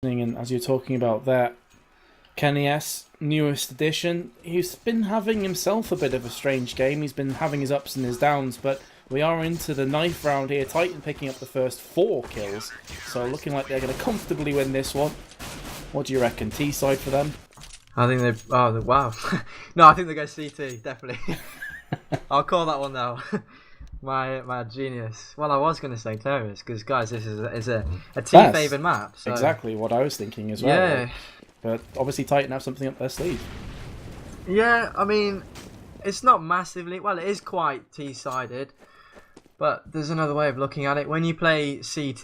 And as you're talking about that, Kenny S, newest addition, he's been having himself a bit of a strange game. He's been having his ups and his downs, but we are into the 9th round here. Titan picking up the first 4 kills, so looking like they're going to comfortably win this one. What do you reckon? T side for them? I think they. Oh, wow. No, I think they go CT, definitely. I'll call that one now. My genius. Well, I was going to say terrorist because, guys, this is a team favoured map. So. Exactly what I was thinking as well. Yeah. Like. But obviously Titan have something up their sleeve. Yeah, I mean, it's not massively... Well, it is quite T-sided, but there's another way of looking at it. When you play CT,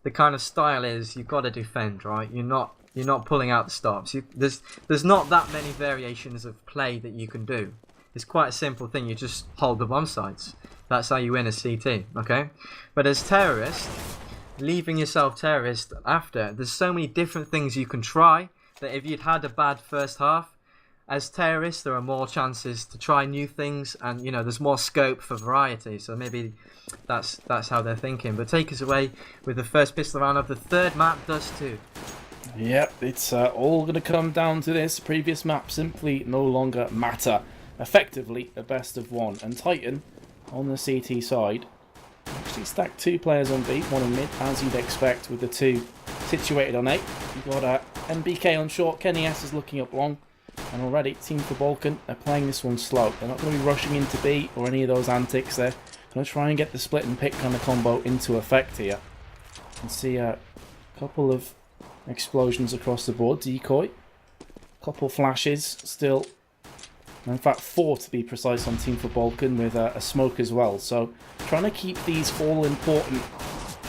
the kind of style is you've got to defend, right? You're not pulling out the stops. There's not that many variations of play that you can do. It's quite a simple thing. You just hold the bomb sites. That's how you win a CT, okay? But as terrorist, leaving yourself terrorist after, there's so many different things you can try that if you'd had a bad first half, as terrorists, there are more chances to try new things, and you know there's more scope for variety. So maybe that's how they're thinking. But take us away with the first pistol round of the 3rd map, Dust 2. Yep, it's all going to come down to this. Previous map simply no longer matter. Effectively a best of 1, and Titan on the CT side actually stacked 2 players on B, 1 in mid, as you'd expect with the 2 situated on A. You've got MBK on short, Kenny S is looking up long, and already Team4Balkan, they're playing this one slow. They're not going to be rushing into B or any of those antics. They're going to try and get the split and pick kind of combo into effect here. You can see a couple of explosions across the board, decoy, couple flashes still. In fact, 4 to be precise on Team4Balkan with a smoke as well. So trying to keep these all-important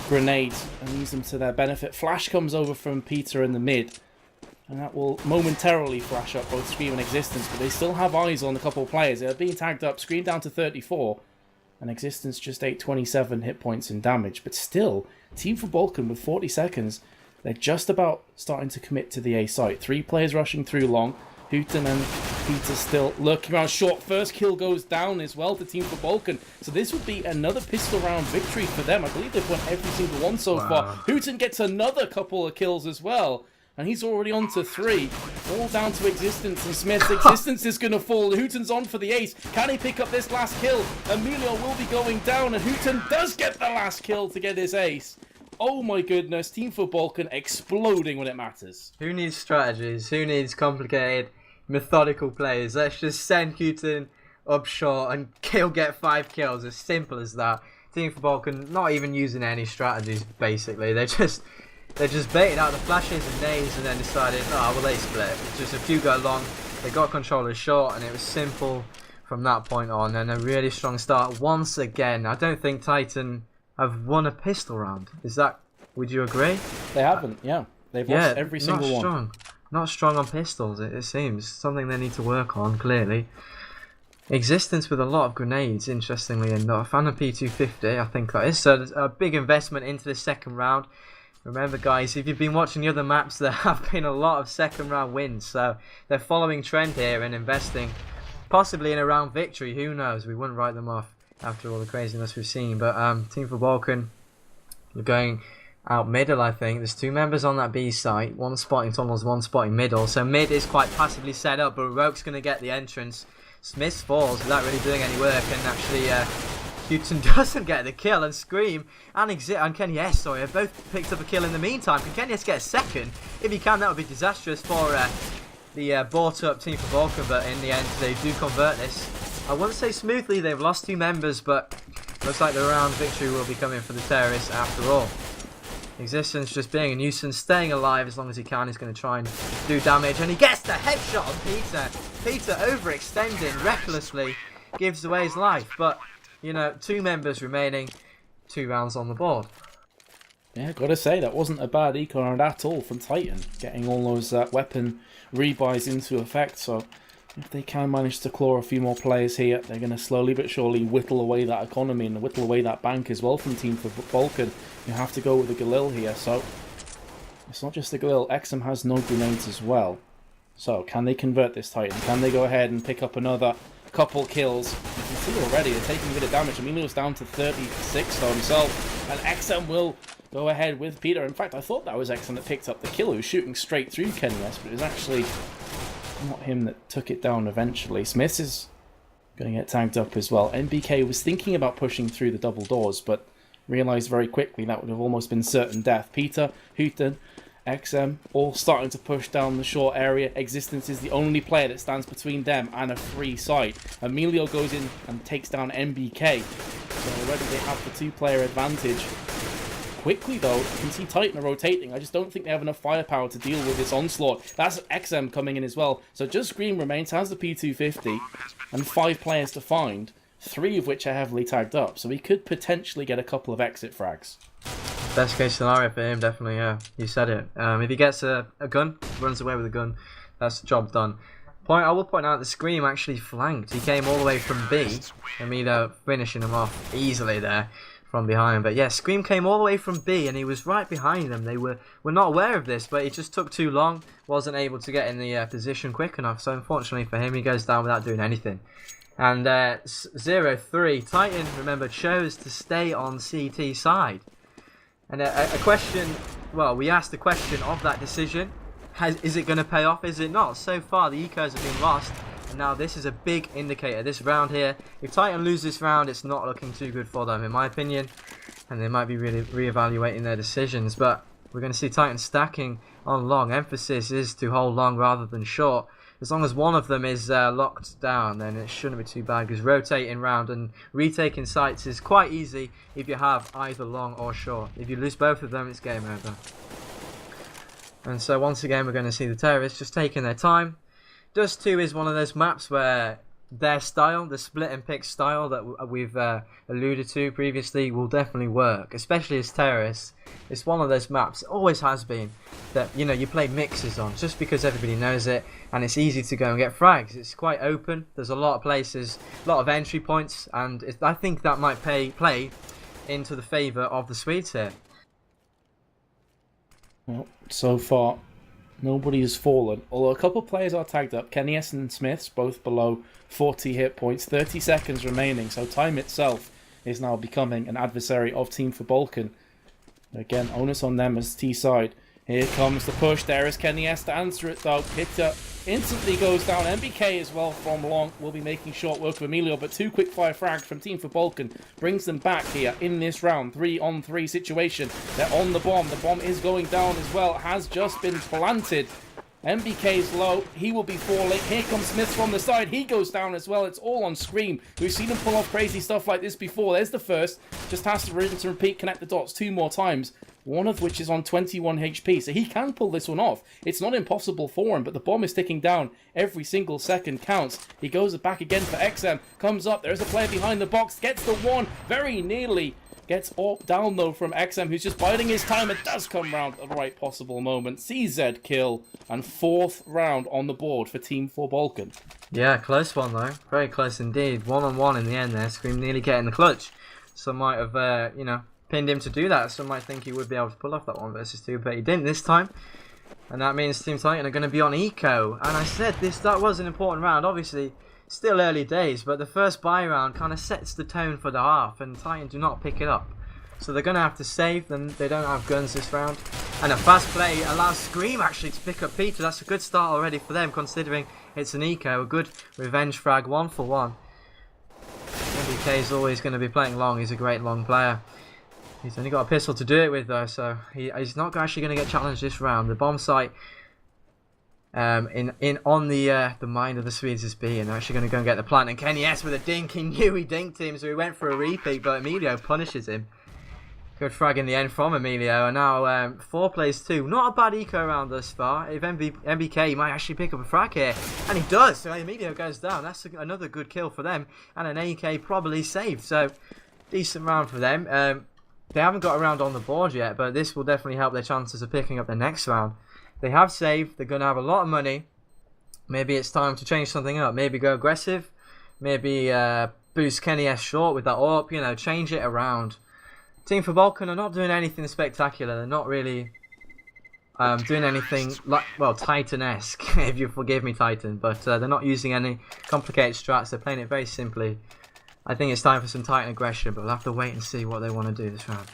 grenades and use them to their benefit. Flash comes over from Peter in the mid, and that will momentarily flash up both Scream and Existence, but they still have eyes on a couple of players. They're being tagged up, Scream down to 34, and Existence just 827 hit points in damage. But still, Team4Balkan with 40 seconds, they're just about starting to commit to the A site. 3 players rushing through long. Hooten and Peter still lurking around short. First kill goes down as well to Team4Balkan. So this would be another pistol round victory for them. I believe they've won every single one so far. Hooten gets another couple of kills as well. And he's already on to 3. All down to Existence and Smith. Existence is going to fall. Hooten's on for the ace. Can he pick up this last kill? Emilio will be going down. And Hooten does get the last kill to get his ace. Oh my goodness. Team4Balkan exploding when it matters. Who needs strategies? Who needs complicated, methodical players? Let's just send Hooten up short and he'll get 5 kills. As simple as that. Team4Balkan not even using any strategies, basically. They just baited out the flashes and nades and then decided, oh, well, they split. It's just a few go long. They got controllers short and it was simple from that point on. And a really strong start once again. I don't think Titan have won a pistol round. Would you agree? They haven't, yeah. They've lost every single one. Strong. Not strong on pistols, it seems. Something they need to work on, clearly. Existence with a lot of grenades, interestingly enough. And a P250, I think that is. So there's a big investment into the 2nd round. Remember, guys, if you've been watching the other maps, there have been a lot of 2nd round wins. So they're following trend here and investing possibly in a round victory. Who knows? We wouldn't write them off after all the craziness we've seen. But Team4Balkan, we're going out middle, I think. There's 2 members on that B site. 1 spotting tunnels, 1 spotting middle. So mid is quite passively set up, but Roke's going to get the entrance. Smith falls without really doing any work, and actually Hooten doesn't get the kill, and Scream and Kenny S, sorry, have both picked up a kill in the meantime. Can Kenny S get a second? If he can, that would be disastrous for the bought up Team4Balkan, but in the end they do convert this. I wouldn't say smoothly. They've lost 2 members, but looks like the round victory will be coming for the terrorists after all. Existence just being a nuisance, staying alive as long as he can. He's going to try and do damage, and he gets the headshot on Peter. Peter overextending recklessly, gives away his life, but you know, 2 members remaining, 2 rounds on the board. Yeah, gotta say, that wasn't a bad eco round at all from Titan, getting all those weapon rebuys into effect. So if they can manage to claw a few more players here, they're going to slowly but surely whittle away that economy and whittle away that bank as well from Team4Balkan. You have to go with the Galil here, so it's not just the Galil. Exum has no grenades as well. So can they convert this Titan? Can they go ahead and pick up another couple kills can see already they're taking a bit of damage. Emilio's down to 36 though himself, and XM will go ahead with Peter. In fact, I thought that was XM that picked up the kill. He was shooting straight through KennyS, but it was actually not him that took it down eventually. Smiths is going to get tagged up as well. NBK was thinking about pushing through the double doors, but realised very quickly that would have almost been certain death. Peter, Hooten, XM, all starting to push down the short area. Existence is the only player that stands between them and a free site. Emilio goes in and takes down NBK. So already they have the two-player advantage. Quickly though, you can see Titan are rotating. I just don't think they have enough firepower to deal with this onslaught. That's XM coming in as well. So just Green remains, has the P250, and 5 players to find, 3 of which are heavily tagged up. So he could potentially get a couple of exit frags. Best case scenario for him, definitely, yeah. You said it. If he gets a gun, runs away with a gun, that's the job done. I will point out the Scream actually flanked. He came all the way from B. Emilio finishing him off easily there from behind. But yeah, Scream came all the way from B and he was right behind them. They were not aware of this, but it just took too long. Wasn't able to get in the position quick enough. So unfortunately for him, he goes down without doing anything. And 0-3, Titan, remember, chose to stay on CT side. And a question, well, we asked the question of that decision. Is it going to pay off? Is it not? So far, the ecos have been lost. And now this is a big indicator. This round here, if Titan lose this round, it's not looking too good for them, in my opinion. And they might be really re-evaluating their decisions. But we're going to see Titan stacking on long. Emphasis is to hold long rather than short. As long as one of them is locked down, then it shouldn't be too bad, because rotating round and retaking sites is quite easy if you have either long or short. If you lose both of them, it's game over. And so once again, we're going to see the terrorists just taking their time. Dust 2 is one of those maps where their style, the split and pick style that we've alluded to previously, will definitely work, especially as terrorists. It's one of those maps, always has been, that you play mixes on just because everybody knows it, and it's easy to go and get frags. It's quite open. There's a lot of places, a lot of entry points, and I think that might play into the favour of the Swedes here. Well, so far, nobody has fallen. Although a couple of players are tagged up. KennyS and Smiths, both below 40 hit points. 30 seconds remaining. So time itself is now becoming an adversary of Team4Balkan. Again, onus on them as T-side. Here comes the push. There is KennyS to answer it though. Hitter instantly goes down. MBK as well from long will be making short work of Emilio, but 2 quick fire frags from Team4Balkan brings them back here in this round. 3-on-3 situation. They're on the bomb. The bomb is going down as well. It has just been planted. MBK's low. He will be falling. Here comes Smith from the side. He goes down as well. It's all on Scream. We've seen him pull off crazy stuff like this before. There's the first. Just has to rinse and repeat, connect the dots 2 more times. One of which is on 21 HP, so he can pull this one off. It's not impossible for him, but the bomb is ticking down. Every single second counts. He goes back again for XM. Comes up. There's a player behind the box. Gets the one. Very nearly. Gets down though from XM, who's just biding his time. It does come round at the right possible moment. CZ kill, and 4th round on the board for Team4Balkan. Yeah, close one though. Very close indeed. 1-on-1 in the end there. Scream nearly getting the clutch. Some might have, pinned him to do that. Some might think he would be able to pull off that 1 versus 2, but he didn't this time. And that means Team Titan are going to be on eco. And I said that was an important round. Obviously, still early days, but the first buy round kind of sets the tone for the half, and Titan do not pick it up. So they're going to have to save them. They don't have guns this round. And a fast play allows Scream actually to pick up Peter. That's a good start already for them, considering it's an eco. A good revenge frag, 1-for-1. MBK is always going to be playing long. He's a great long player. He's only got a pistol to do it with though, so he's not actually going to get challenged this round. The bomb site on the mind of the Swedes is B, and they're actually going to go and get the plant. And KennyS with a dink. He knew he dinked him, so he went for a repeat, but Emilio punishes him. Good frag in the end from Emilio, and now 4 plays 2. Not a bad eco round thus far. If MBK might actually pick up a frag here, and he does, so Emilio goes down. That's another good kill for them, and an AK probably saved, so decent round for them. They haven't got a round on the board yet, but this will definitely help their chances of picking up the next round. They have saved. They're going to have a lot of money. Maybe it's time to change something up. Maybe go aggressive. Maybe boost KennyS short with that AWP. Change it around. Team4Balkan are not doing anything spectacular. They're not really doing anything like, well, Titan-esque, if you forgive me, Titan. But they're not using any complicated strats. They're playing it very simply. I think it's time for some Titan aggression, but we'll have to wait and see what they want to do this round.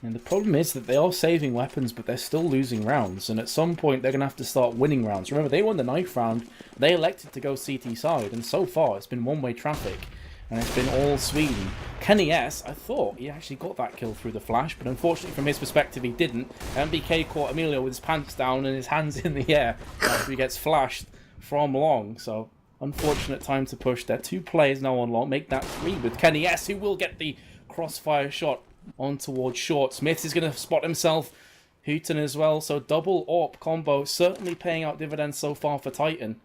And the problem is that they are saving weapons, but they're still losing rounds. And at some point, they're going to have to start winning rounds. Remember, they won the knife round. They elected to go CT side. And so far, it's been one-way traffic. And it's been all Sweden. Kenny S, I thought he actually got that kill through the flash. But unfortunately, from his perspective, he didn't. MBK caught Emilio with his pants down and his hands in the air after he gets flashed from long. So, unfortunate time to push there. 2 players now on long. Make that 3 with Kenny S, who will get the crossfire shot on towards short. Smith is going to spot himself. Hooten as well. So double AWP combo certainly paying out dividends so far for Titan.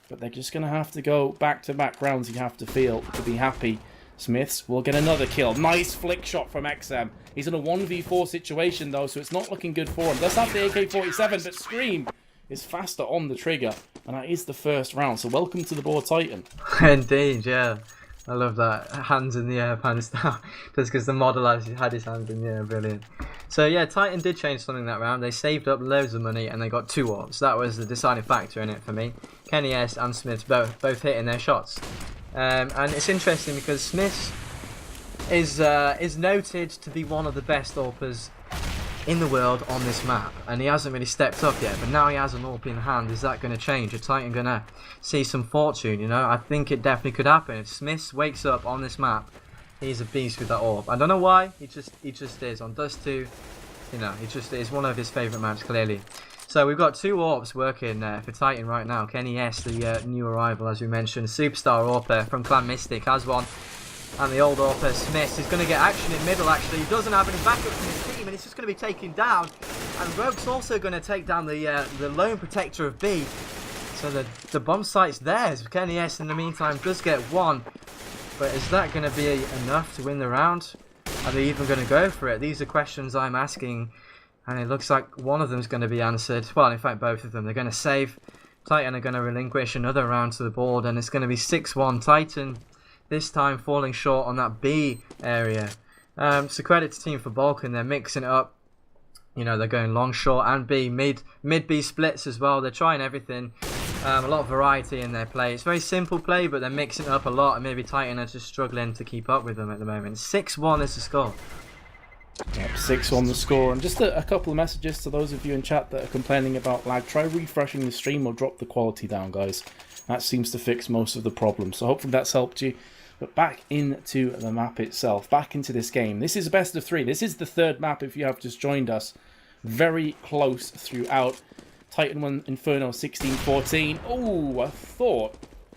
But they're just going to have to go back-to-back rounds, you have to feel, to be happy. Smiths will get another kill. Nice flick shot from XM. He's in a 1v4 situation though, so it's not looking good for him. Does have the AK-47, but Scream is faster on the trigger. And that is the first round. So welcome to the board, Titan. Indeed, yeah. I love that. Hands in the air, pants down. Just because the model had his hands in the air. Brilliant. So yeah, Titan did change something that round. They saved up loads of money and they got 2 AWPs. That was the deciding factor in it for me. Kenny S and Smith both hitting their shots. And it's interesting because Smith is noted to be one of the best AWPers in the world on this map, and he hasn't really stepped up yet, but now he has an AWP in hand. Is that going to change? Is Titan going to see some fortune, you know? I think it definitely could happen. If Smith wakes up on this map, he's a beast with that AWP. I don't know why, he just is. On Dust 2, you know, he just is one of his favourite maps, clearly. So we've got 2 AWPs working for Titan right now. Kenny S, the new arrival, as we mentioned, superstar AWPer from Clan Mystic, has one. And the old AWPer Smith is going to get action in middle, actually. He doesn't have any backup from his team, and he's just going to be taken down. And Rogue's also going to take down the lone protector of B. So the bomb site's theirs. Kenny S, in the meantime, does get 1. But is that going to be enough to win the round? Are they even going to go for it? These are questions I'm asking, and it looks like one of them is going to be answered. Well, in fact, both of them. They're going to save. Titan are going to relinquish another round to the board, and it's going to be 6-1 Titan. This time falling short on that B area. So credit to Team4Balkan, they're mixing it up. You know, they're going long, short and B. Mid B splits as well. They're trying everything. A lot of variety in their play. It's very simple play, but they're mixing it up a lot. And maybe Titan are just struggling to keep up with them at the moment. 6-1 is the score. Yep, 6-1 the score. And just a couple of messages to those of you in chat that are complaining about lag. Try refreshing the stream or drop the quality down, guys. That seems to fix most of the problems. So hopefully that's helped you. But back into the map itself, back into this game. This is a best of 3. This is the 3rd map if you have just joined us. Very close throughout. Titan won Inferno 16-14. Oh, I thought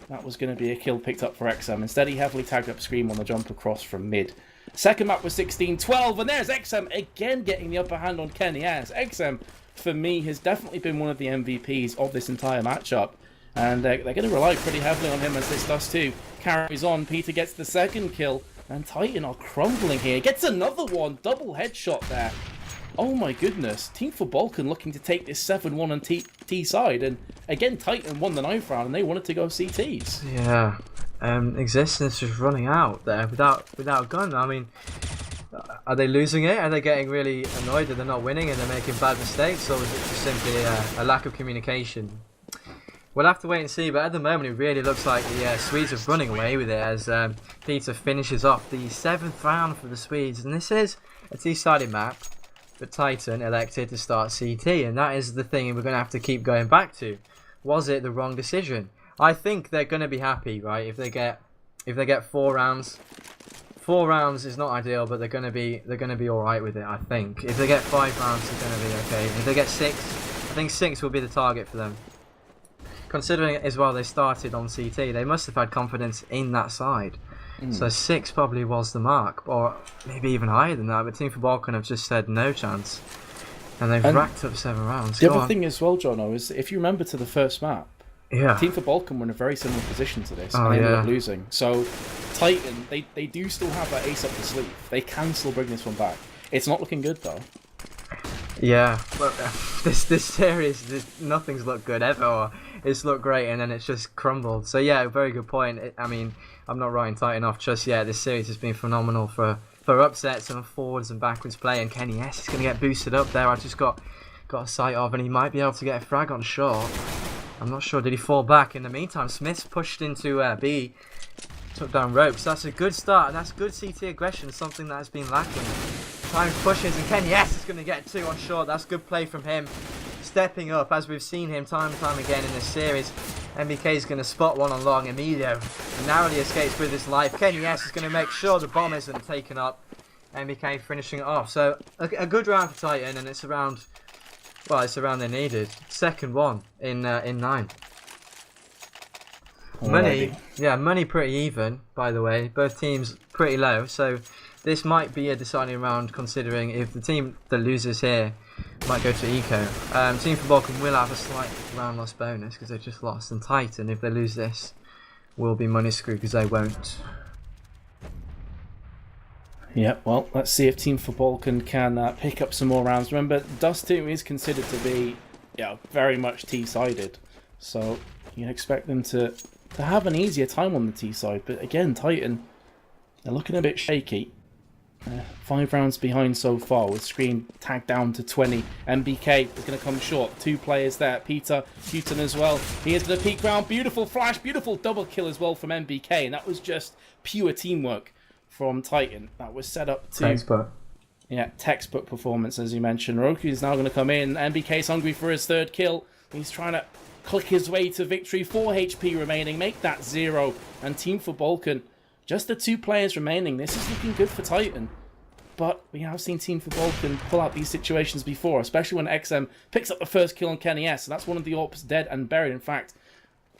that was going to be a kill picked up for XM. Instead, he heavily tagged up Scream on the jump across from mid. Second map was 16-12, and there's XM again getting the upper hand on Kenny S. XM, for me, has definitely been one of the MVPs of this entire matchup. And they're going to rely pretty heavily on him as this does too. Carries on, Peter gets the 2nd kill, and Titan are crumbling here. Gets another one, double headshot there. Oh my goodness, Team4Balkan looking to take this 7-1 on T side, and again Titan won the 9th round and they wanted to go CTs. Yeah, existence is running out there without a gun. I mean, are they losing it? Are they getting really annoyed that they're not winning and they're making bad mistakes, or is it just simply a lack of communication? We'll have to wait and see, but at the moment it really looks like the Swedes are running away with it as Peter finishes off the 7th round for the Swedes. And this is a two-sided map, but Titan elected to start CT, and that is the thing we're going to have to keep going back to. Was it the wrong decision? I think they're going to be happy, right? If they get 4 rounds. 4 rounds is not ideal, but they're going to be all right with it, I think. If they get 5 rounds, they're going to be okay. If they get 6, I think 6 will be the target for them. Considering as well they started on CT, they must have had confidence in that side. So 6 probably was the mark, or maybe even higher than that, but Team4Balkan have just said no chance. And they've racked up 7 rounds. The other thing as well, Jono, is if you remember to the first map, Team4Balkan were in a very similar position to this, and they ended up losing. So Titan, they do still have that ace up the sleeve. They can still bring this one back. It's not looking good though. Yeah, but this series, nothing's looked good ever. Or it's looked great and then it's just crumbled. So yeah, very good point. I mean, I'm not writing Titan off just yet. This series has been phenomenal for upsets and forwards and backwards play. And Kenny S is going to get boosted up there. I just got a sight of, and he might be able to get a frag on short. I'm not sure. Did he fall back? In the meantime, Smith's pushed into B. took down ropes. That's a good start, and that's good CT aggression, something that has been lacking. Time pushes, and Ken Yes is going to get 2 on short. That's good play from him. Stepping up, as we've seen him time and time again in this series. MBK is going to spot one on long. Emilio narrowly escapes with his life. Ken Yes is going to make sure the bomb isn't taken up. MBK finishing it off. So a good round for Titan, and it's around, well, it's around they needed. Second one in 9. Money, yeah, money pretty even, by the way. Both teams pretty low, so this might be a deciding round, considering if the team that loses here might go to Eco. Team4Balkan will have a slight round loss bonus because they just lost, and Titan, if they lose this, will be money screwed because they won't. Yeah, well, let's see if Team4Balkan can pick up some more rounds. Remember, Dust 2 is considered to be, very much T-sided, so you'd expect them to have an easier time on the T side. But again, Titan, they're looking a bit shaky. 5 rounds behind so far, with Scream tagged down to 20. MBK is going to come short. 2 players there. Peter Houghton as well. He is going to peek round. Beautiful flash. Beautiful double kill as well from MBK. And that was just pure teamwork from Titan. That was set up to... Textbook. Yeah, textbook performance, as you mentioned. Roku is now going to come in. MBK's hungry for his 3rd kill. He's trying to click his way to victory. 4 HP remaining. Make that 0. And Team4Balkan, just the 2 players remaining. This is looking good for Titan. But we have seen Team4Balkan pull out these situations before, especially when XM picks up the first kill on Kenny S. So that's one of the AWPs dead and buried. In fact,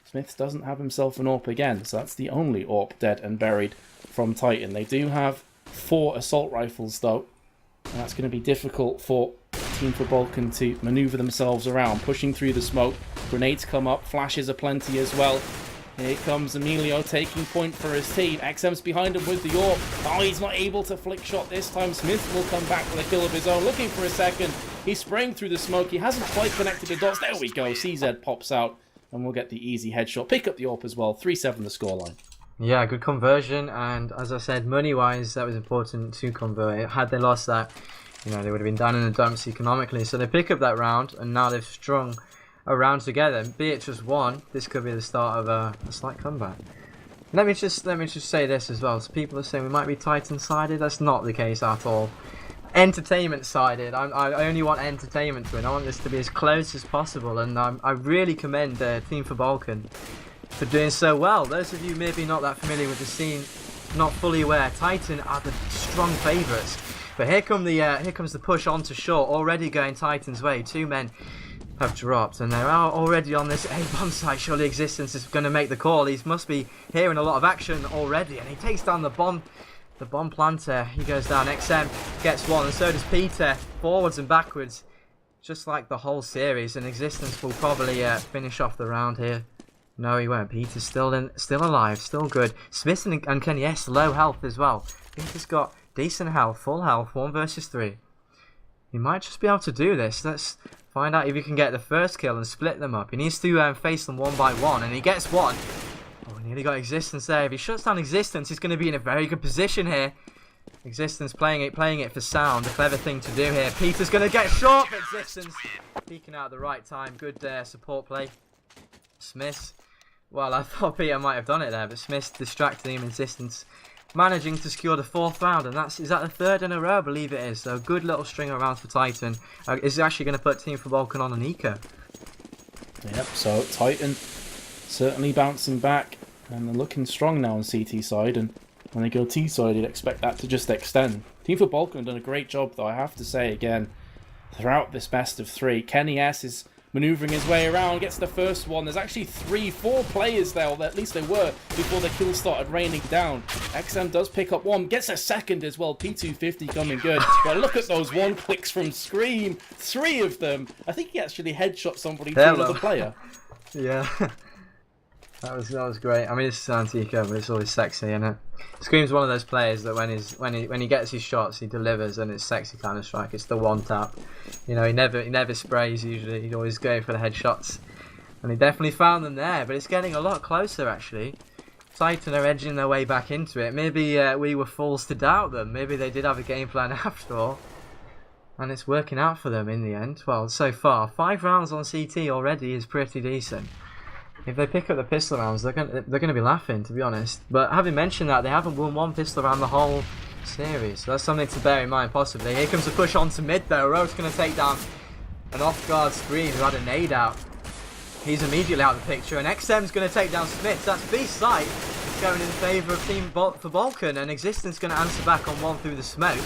Smiths doesn't have himself an AWP again. So that's the only AWP dead and buried from Titan. They do have 4 assault rifles, though. And that's going to be difficult for Team4Balkan to maneuver themselves around, pushing through the smoke. Grenades come up, flashes are plenty as well. Here comes Emilio taking point for his team. XM's behind him with the AWP. Oh, he's not able to flick shot this time. Smith will come back with a kill of his own, looking for a second. He's spraying through the smoke. He hasn't quite connected the dots. There we go. CZ pops out, and we'll get the easy headshot. Pick up the AWP as well. 3-7 the scoreline. Yeah, good conversion, and as I said, money-wise, that was important to convert. Had they lost that, they would have been down in the dumps economically. So they pick up that round, and now they've strung a round together. Be it just one, this could be the start of a slight comeback. Let me just say this as well. So people are saying we might be Titan-sided. That's not the case at all. Entertainment-sided. I only want entertainment to win. I want this to be as close as possible, and I really commend Team4Balkan for doing so well. Those of you maybe not that familiar with the scene, not fully aware, Titan are the strong favourites. But here comes the push onto short, already going Titan's way. 2 men have dropped, and they're already on this A-bomb site. Surely Existence is going to make the call. He must be hearing a lot of action already, and he takes down the bomb planter. He goes down. XM gets one, and so does Peter. Forwards and backwards, just like the whole series. And Existence will probably finish off the round here. No, he won't. Peter's still alive, still good. Smith and Kenny S low health as well. Peter's got decent health, full health, 1 versus 3. He might just be able to do this. Let's find out if he can get the first kill and split them up. He needs to face them 1 by 1, and he gets one. Oh, nearly got Existence there. If he shuts down Existence, he's going to be in a very good position here. Existence playing it for sound. A clever thing to do here. Peter's going to get short. Existence peeking out at the right time. Good support play. Smith. Well, I thought Peter might have done it there, but Smith distracting him. Existence managing to secure the 4th round, and is that the 3rd in a row? I believe it is. So a good little string of rounds for Titan. Is actually going to put Team4Balkan on an eco. Yep, so Titan certainly bouncing back, and they're looking strong now on CT side, and when they go T side, you'd expect that to just extend. Team4Balkan have done a great job, though, I have to say again, throughout this best of 3. Kenny S is manoeuvring his way around, gets the first one. There's actually 4 players there, or at least they were, before the kills started raining down. XM does pick up 1, gets a second as well. P250 coming good. But look at those 1 clicks from Scream. 3 of them. I think he actually headshot somebody through another player. Yeah. That was great. I mean, it's anti-eco, but it's always sexy, isn't it? Scream's one of those players that when he gets his shots, he delivers, and it's sexy kind of strike. It's the one tap. He never sprays usually. He's always going for the headshots, and he definitely found them there. But it's getting a lot closer actually. Titan are edging their way back into it. Maybe we were fools to doubt them. Maybe they did have a game plan after all, and it's working out for them in the end. Well, so far 5 rounds on CT already is pretty decent. If they pick up the pistol rounds, they're gonna be laughing, to be honest. But having mentioned that, they haven't won one pistol round the whole series. So that's something to bear in mind, possibly. Here comes a push onto mid, though. Rogue's gonna take down an off-guard Scream who had a nade out. He's immediately out of the picture, and XM's gonna take down Smith. That's B site going in favour of Team4Balkan, and Existence gonna answer back on one through the smoke.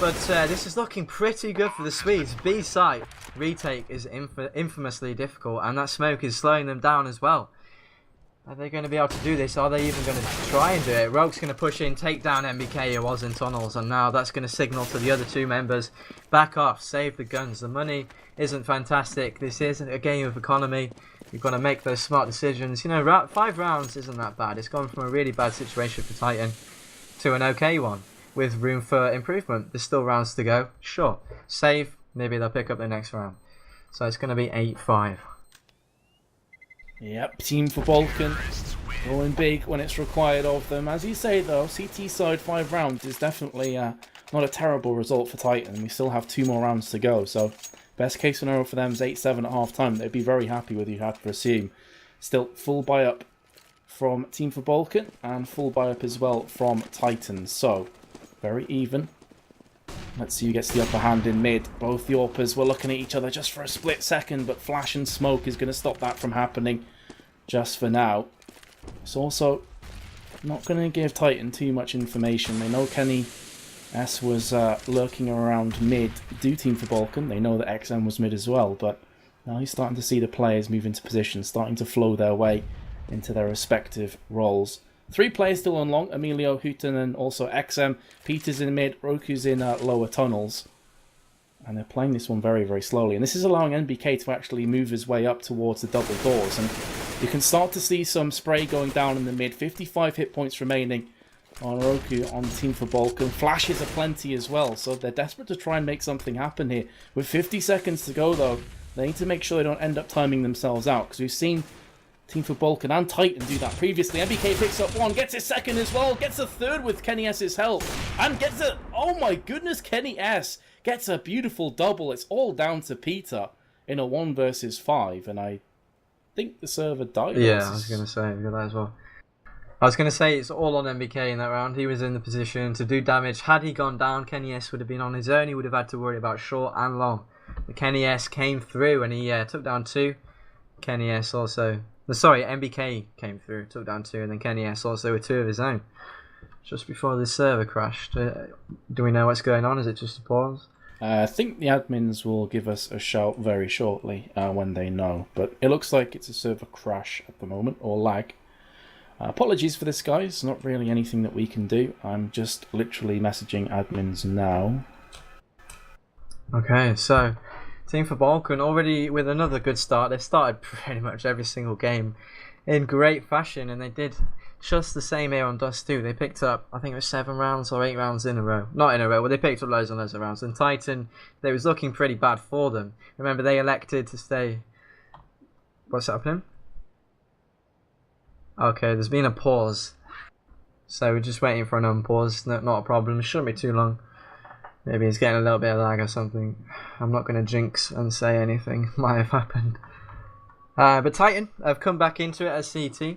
But this is looking pretty good for the Swedes. B site retake is infamously difficult, and that smoke is slowing them down as well. Are they going to be able to do this? Are they even going to try and do it? Rogue's going to push in, take down MBK, who was in tunnels, and now that's going to signal to the other two members, back off, save the guns. The money isn't fantastic. This isn't a game of economy. You've got to make those smart decisions. You know, 5 rounds isn't that bad. It's gone from a really bad situation for Titan to an okay one, with room for improvement. There's still rounds to go. Sure. Save. Maybe they'll pick up the next round. So it's going to be 8-5. Yep, Team4Balkan rolling big when it's required of them. As you say though, CT side 5 rounds is definitely not a terrible result for Titan. We still have 2 more rounds to go, so best case scenario for them is 8-7 at half time. They'd be very happy with, you have to assume. Still full buy up from Team4Balkan and full buy up as well from Titan. So very even. Let's see who gets the upper hand in mid. Both the AWPers were looking at each other just for a split second, but flash and smoke is going to stop that from happening just for now. It's also not going to give Titan too much information. They know Kenny S was lurking around mid due Team4Balkan. They know that XM was mid as well, but now he's starting to see the players move into position, starting to flow their way into their respective roles. 3 players still on long, Emilio, Hooten, and also XM. Peter's in mid, Roku's in lower tunnels. And they're playing this one very, very slowly. And this is allowing NBK to actually move his way up towards the double doors. And you can start to see some spray going down in the mid. 55 hit points remaining on Roku on Team4Balkan. Flashes are plenty as well, so they're desperate to try and make something happen here. With 50 seconds to go, though, they need to make sure they don't end up timing themselves out, because we've seen Team4Balkan and Titan do that previously. MBK picks up 1, gets his 2nd as well, gets a 3rd with Kenny S's help, and gets a... Oh my goodness, Kenny S gets a beautiful double. It's all down to Peter in a 1 versus 5, and I think the server died. Yeah, I was going to say, we got that as well. I was going to say it's all on MBK in that round. He was in the position to do damage. Had he gone down, Kenny S would have been on his own. He would have had to worry about short and long. But Kenny S came through and he took down 2. Kenny S also... Sorry, MBK came through, took down 2, and then Kenny S also with 2 of his own. Just before the server crashed. Do we know what's going on? Is it just a pause? I think the admins will give us a shout very shortly when they know. But it looks like it's a server crash at the moment, or lag. Apologies for this, guys. Not really anything that we can do. I'm just literally messaging admins now. Okay, so Team4Balkan already with another good start. They've started pretty much every single game in great fashion, and they did just the same here on Dust 2. They picked up, I think it was 7 rounds or 8 rounds in a row. Not in a row, but they picked up loads and loads of rounds. And Titan, they was looking pretty bad for them. Remember, they elected to stay... What's happening? Okay, there's been a pause. So we're just waiting for an unpause. Not a problem. It shouldn't be too long. Maybe he's getting a little bit of lag or something. I'm not going to jinx and say anything might have happened. But Titan have come back into it as CT.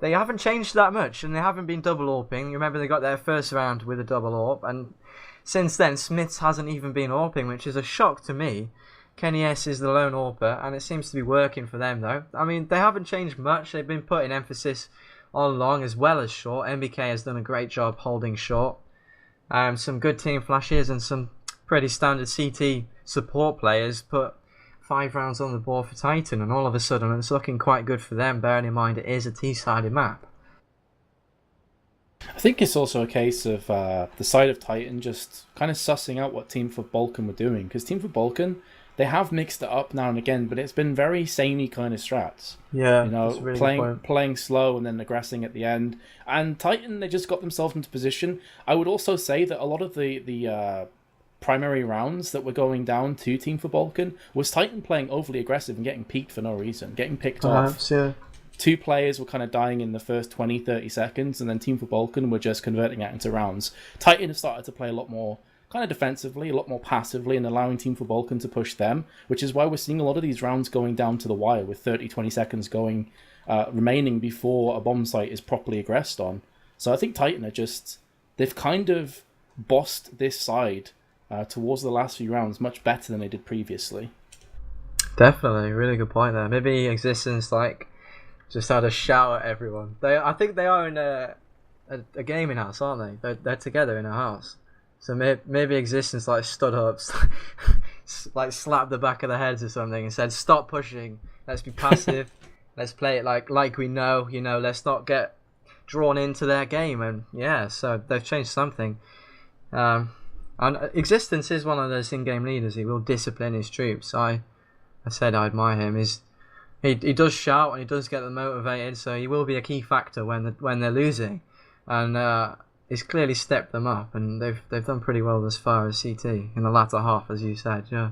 They haven't changed that much, and they haven't been double AWPing. You remember they got their first round with a double AWP, and since then Smiths hasn't even been AWPing, which is a shock to me. Kenny S is the lone AWPer, and it seems to be working for them though. I mean, they haven't changed much. They've been putting emphasis on long as well as short. MBK has done a great job holding short. Some good team flashes and some pretty standard CT support players put 5 rounds on the board for Titan, and all of a sudden it's looking quite good for them, bearing in mind it is a T-sided map. I think it's also a case of the side of Titan just kind of sussing out what Team4Balkan were doing, because Team4Balkan, they have mixed it up now and again, but it's been very samey kind of strats. Yeah, you know, really playing slow and then aggressing at the end. And Titan, they just got themselves into position. I would also say that a lot of the primary rounds that were going down to Team4Balkan was Titan playing overly aggressive and getting peaked for no reason, getting picked off. Yeah. 2 players were kind of dying in the first 20-30 seconds, and then Team4Balkan were just converting that into rounds. Titan have started to play a lot more kind of defensively, a lot more passively, and allowing Team4Balkan to push them, which is why we're seeing a lot of these rounds going down to the wire with 30-20 seconds going remaining before a bomb site is properly aggressed on. So I think Titan they've kind of bossed this side towards the last few rounds much better than they did previously. Definitely, really good point there. Maybe Existence just had a shout at everyone. I think they are in a gaming house, aren't they? They're together in a house. So maybe Existence stood up, slapped the back of their heads or something, and said, "Stop pushing. Let's be passive. Let's play it like we know. Let's not get drawn into their game." And yeah, so they've changed something. And Existence is one of those in-game leaders. He will discipline his troops. I said I admire him. He does shout and he does get them motivated, so he will be a key factor when they're losing, and he's clearly stepped them up, and they've done pretty well as far as CT in the latter half, as you said. Yeah.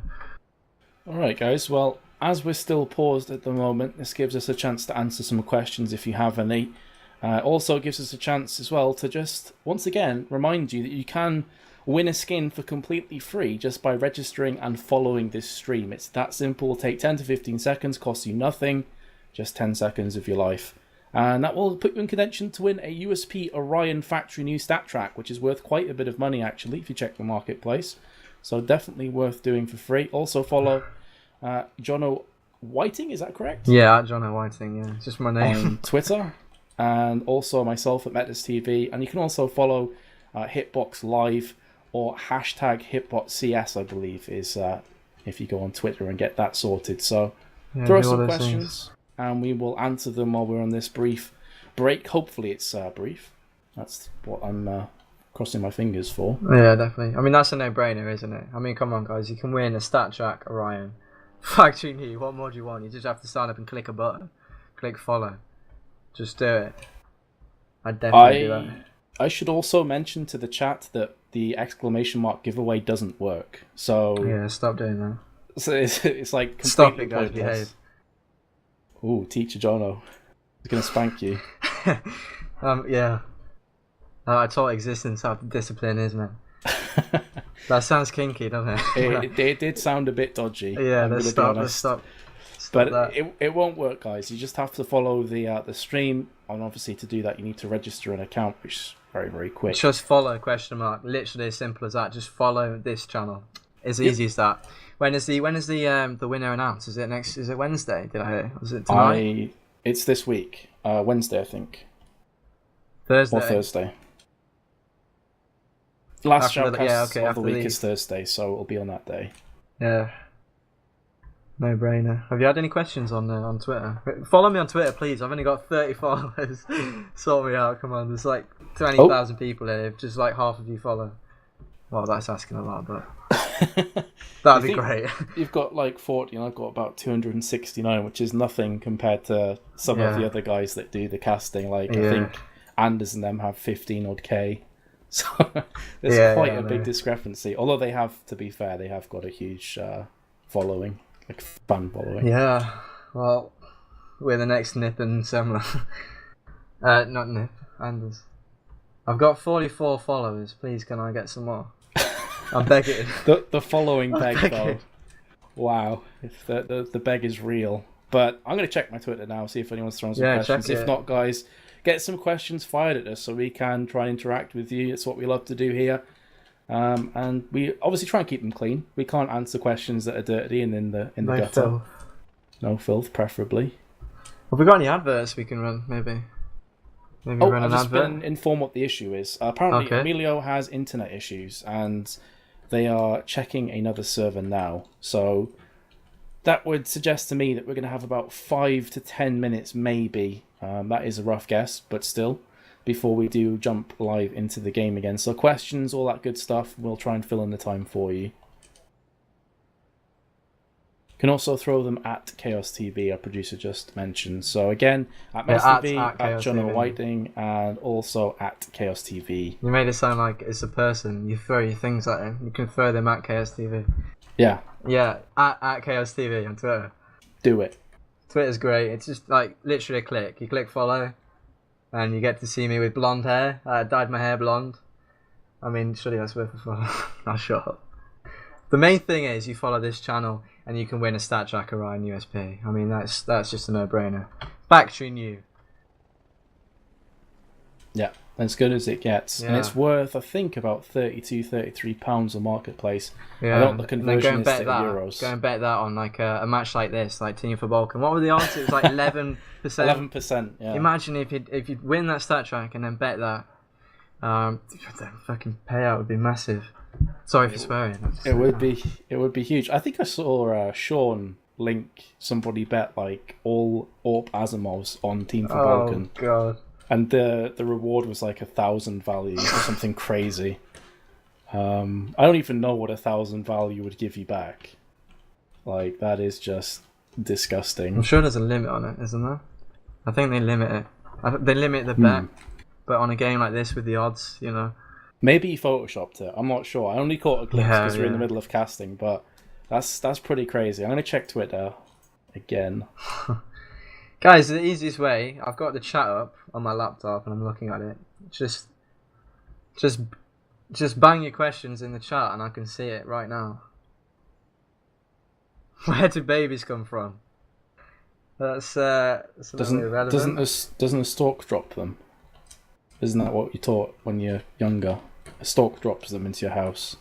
All right, guys. Well, as we're still paused at the moment, this gives us a chance to answer some questions if you have any. Also gives us a chance as well to just once again remind you that you can win a skin for completely free just by registering and following this stream. It's that simple. It'll take 10 to 15 seconds, costs you nothing, just 10 seconds of your life. And that will put you in contention to win a USP Orion Factory New Stat Track, which is worth quite a bit of money actually if you check the marketplace. So definitely worth doing for free. Also follow Jono Whiting, is that correct? Yeah, Jono Whiting, yeah. It's just my name. On Twitter. And also myself at Metas TV. And you can also follow Hitbox Live or hashtag HitboxCS, I believe, is if you go on Twitter and get that sorted. So throw us some questions, and we will answer them while we're on this brief break. Hopefully it's brief. That's what I'm crossing my fingers for. Yeah, definitely. I mean, that's a no-brainer, isn't it? I mean, come on, guys. You can win a Stat Track Orion Factory New. What more do you want? You just have to sign up and click a button. Click follow. Just do it. I'd definitely do that. I should also mention to the chat that the exclamation mark giveaway doesn't work. So yeah, stop doing that. So it's like completely stop it, guys. Behave. Ooh, Teacher Jono, he's gonna spank you. Yeah. I taught Existence how discipline is, man. That sounds kinky, doesn't it? It did sound a bit dodgy. Yeah, let's stop. But it won't work, guys. You just have to follow the stream, and obviously to do that you need to register an account, which is very, very quick. Just follow ? Literally as simple as that. Just follow this channel. As easy as that. When is the winner announced? Is it Wednesday? Did I hear? Was it tonight? It's this week. Wednesday, I think. Thursday. Or Thursday. Last shoutcast of the week is Thursday, so it'll be on that day. Yeah. No brainer. Have you had any questions on Twitter? Follow me on Twitter, please. I've only got 30 followers. Sort me out. Come on. There's 20,000 people here. If just half of you follow. Well, that's asking a lot, but that'd be great. You've got 40, and I've got about 269, which is nothing compared to some of the other guys that do the casting. I think Anders and them have 15 odd K. So there's quite a big discrepancy. Although they have, to be fair, they have got a huge following. Fan following. Yeah, well, we're the next Nip and Semler. Not Nip, Anders. I've got 44 followers. Please, can I get some more? I'm begging. The following beg, though. Wow, if the beg is real. But I'm going to check my Twitter now, see if anyone's throwing some questions. If not, guys, get some questions fired at us so we can try and interact with you. It's what we love to do here. And we obviously try and keep them clean. We can't answer questions that are dirty and in the gutter. Filth. No filth, preferably. Have we got any adverts we can run? Maybe run an advert. I've just been informed what the issue is. Apparently, Emilio has internet issues, and they are checking another server now. So that would suggest to me that we're going to have about 5 to 10 minutes, maybe. That is a rough guess, but still. Before we do jump live into the game again. So questions, all that good stuff, we'll try and fill in the time for you. You can also throw them at Chaos TV, our producer just mentioned. So again, at Metas TV, at Jono Whiting, and also at Chaos TV. You made it sound like it's a person. You throw your things at him. You can throw them at Chaos TV. Yeah. Yeah, at Chaos TV on Twitter. Do it. Twitter's great. It's just literally a click. You click follow. And you get to see me with blonde hair. I dyed my hair blonde. I mean, surely that's worth a follow. I'll shut up. The main thing is you follow this channel and you can win a stat tracker Ryan USP. I mean, that's just a no-brainer. Factory new. Yeah, as good as it gets. Yeah. And it's worth, I think, about £32-33 on Marketplace. Yeah. I don't know the conversion is to euros. Go and bet that on like a match like this, like Team4Balkan. What were the odds? It was like 11%. 11%, yeah. Imagine if you'd win that stat track and then bet that. The fucking payout would be massive. Sorry for swearing. It would be huge. I think I saw Sean link somebody bet like all AWP Asimovs on Team4Balkan. Oh god. And the reward was like 1,000 value or something crazy. I don't even know what 1,000 value would give you back. Like, that is just disgusting. I'm sure there's a limit on it, isn't there? I think they limit it. They limit the bet, but on a game like this with the odds, you know. Maybe he photoshopped it. I'm not sure. I only caught a glimpse because we're in the middle of casting, but that's pretty crazy. I'm gonna check Twitter again. Guys, the easiest way, I've got the chat up on my laptop and I'm looking at it. Just bang your questions in the chat and I can see it right now. Where do babies come from? That's irrelevant. Doesn't a stork drop them? Isn't that what you taught when you're younger? A stork drops them into your house.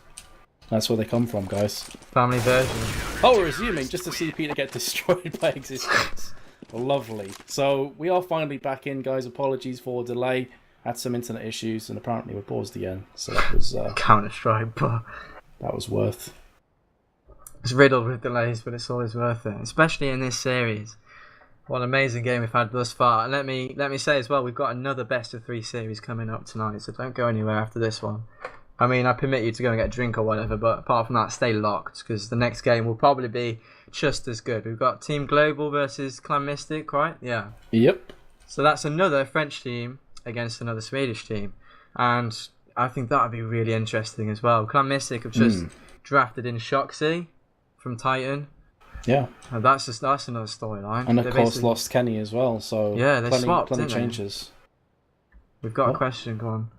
That's where they come from, guys. Family version. Oh, we're resuming just to see Peter get destroyed by existence. Lovely. So we are finally back in, guys. Apologies for delay. Had some internet issues and apparently we're paused again. So that was Counter-Strike, but that was worth. It's riddled with delays, but it's always worth it, especially in this series. What an amazing game we've had thus far. And let me say as well, we've got another best of 3 series coming up tonight, so don't go anywhere after this one. I mean, I permit you to go and get a drink or whatever, but apart from that, stay locked, because the next game will probably be just as good. We've got Team Global versus Clan Mystic, right? Yeah. Yep. So that's another French team against another Swedish team. And I think that would be really interesting as well. Clan Mystic have just drafted in Shoxy from Titan. Yeah. And that's another storyline. And of course lost Kenny as well, so yeah, they swapped, plenty didn't changes. We've got a question, go on.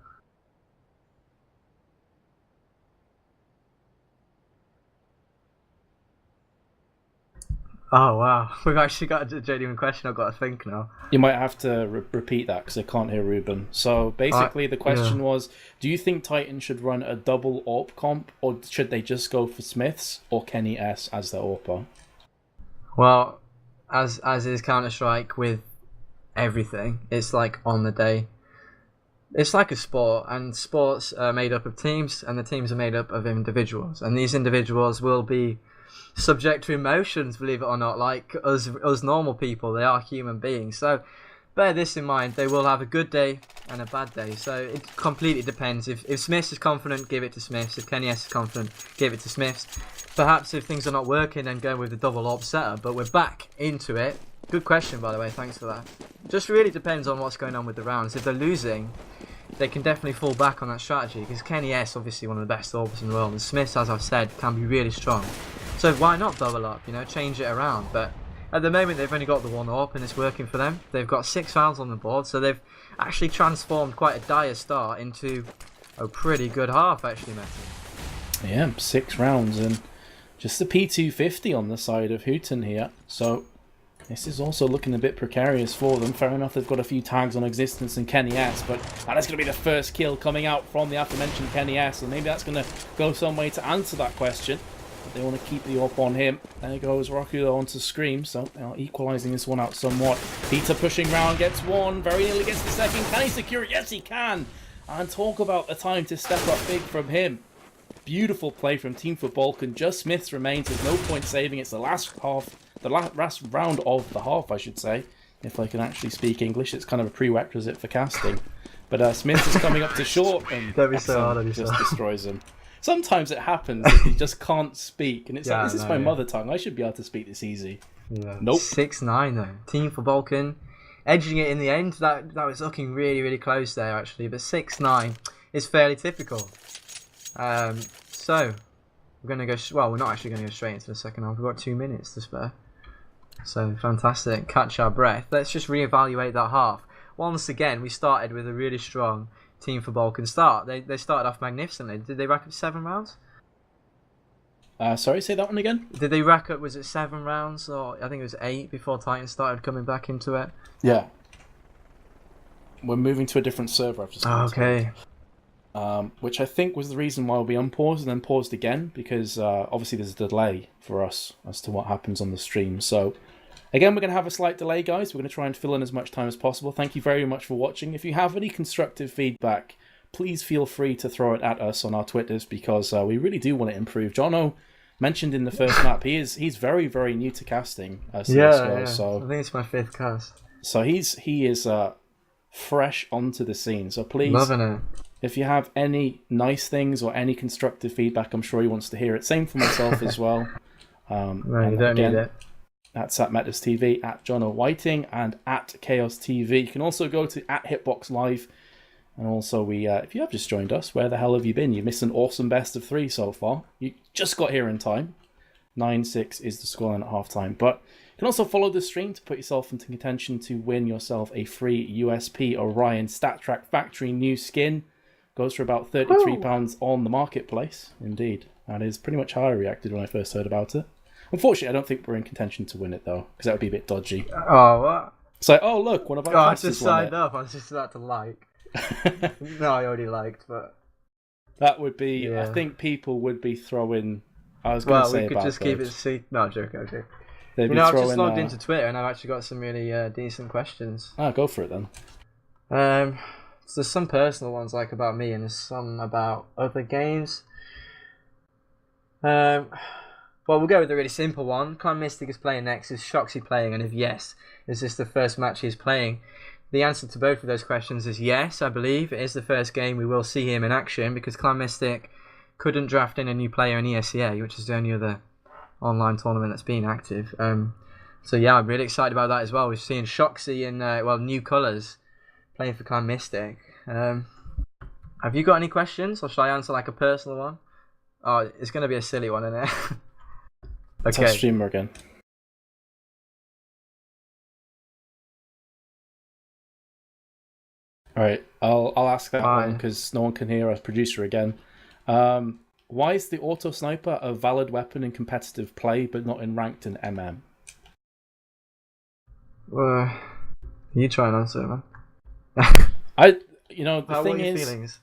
Oh wow, we've actually got a genuine question. I've got to think now. You might have to repeat that because I can't hear Ruben. So basically the question was, do you think Titan should run a double AWP comp, or should they just go for Smiths or Kenny S as their AWPer? Well, as is Counter-Strike with everything, it's like on the day. It's like a sport, and sports are made up of teams, and the teams are made up of individuals, and these individuals will be subject to emotions, believe it or not, like us normal people. They are human beings, so bear this in mind. They will have a good day and a bad day, so it completely depends. If Smiths is confident, give it to Smiths. If Kenny S is confident, give it to Smiths. Perhaps if things are not working, then go with the double AWP setup, but we're back into it. Good question, by the way, thanks for that. Just really depends on what's going on with the rounds. If they're losing, they can definitely fall back on that strategy, because Kenny S, obviously one of the best AWPers in the world, and Smiths, as I've said, can be really strong. So why not double up, you know, change it around? But at the moment they've only got the one AWP and it's working for them. They've got 6 rounds on the board, so they've actually transformed quite a dire start into a pretty good half, actually, Matthew. Yeah, 6 rounds and just the P250 on the side of Hooten here. So this is also looking a bit precarious for them. Fair enough, they've got a few tags on Existence and Kenny S, but that is going to be the first kill coming out from the aforementioned Kenny S, and maybe that's going to go some way to answer that question. They want to keep the up on him. There goes Rakudo onto Scream, so they are equalising this one out somewhat. Peter pushing round, gets one, very nearly gets the second. Can he secure it? Yes, he can! And talk about the time to step up big from him. Beautiful play from Team4Balkan. Just Smiths remains. There's no point saving. It's the last round of the half, I should say. If I can actually speak English, it's kind of a prerequisite for casting. But Smiths is coming up to short, and Don't be so hard on yourself. just destroys him. Sometimes it happens that you just can't speak, and it's like, this is my mother tongue. I should be able to speak this easy. Yeah. Nope. 6-9 though. Team4Balkan edging it in the end. That was looking really, really close there actually. But 6-9 is fairly typical. So we're gonna go. Well, we're not actually gonna go straight into the second half. We've got 2 minutes to spare. So fantastic. Catch our breath. Let's just reevaluate that half. Once again, we started with a really strong Team4Balkan start? They started off magnificently. Did they rack up 7 rounds? Sorry, say that one again? Did they rack up, was it 7 rounds? Or I think it was 8 before Titan started coming back into it. Yeah. We're moving to a different server after Okay. which I think was the reason why we unpaused and then paused again, because obviously there's a delay for us as to what happens on the stream. So again, we're going to have a slight delay, guys. We're going to try and fill in as much time as possible. Thank you very much for watching. If you have any constructive feedback, please feel free to throw it at us on our Twitters, because we really do want to improve. Jono mentioned in the first map, he's very, very new to casting. Yeah. So I think it's my 5th cast. So he is fresh onto the scene. So please, Loving it. if you have any nice things or any constructive feedback, I'm sure he wants to hear it. Same for myself as well. No, you don't need it. That's at Metas TV, at Jono Whiting, and at Chaos TV. You can also go to at Hitbox Live. And also, if you have just joined us, where the hell have you been? You missed an awesome best of 3 so far. You just got here in time. 9-6 is the scoreline at halftime. But you can also follow the stream to put yourself into contention to win yourself a free USP Orion StatTrak Factory new skin. Goes for about £33 on the marketplace. Indeed. That is pretty much how I reacted when I first heard about it. Unfortunately, I don't think we're in contention to win it, though, because that would be a bit dodgy. Oh, what? It's like, oh, look, one of our I just signed up. I was just about to like. No, I already liked, but... That would be... Yeah. I think people would be throwing... I was going to say we could about just keep it secret. No, joke. They'd be I've throwing, just logged into Twitter and I've actually got some really decent questions. Go for it then. So there's some personal ones like about me and there's some about other games. Well, we'll go with the really simple one. Clan Mystic is playing next. Is Shoxy playing? And if yes, is this the first match he's playing? The answer to both of those questions is yes, I believe. It is the first game we will see him in action, because Clan Mystic couldn't draft in a new player in ESEA, which is the only other online tournament that's been active. So yeah, I'm really excited about that as well. We've seen Shoxy in new colours playing for Clan Mystic. Have you got any questions, or should I answer like a personal one? Oh, it's going to be a silly one, isn't it? Okay. Test streamer again. Alright, I'll ask that one because no one can hear us. Producer again. Why is the auto sniper a valid weapon in competitive play but not in ranked and MM? You try and answer it, man. The thing is,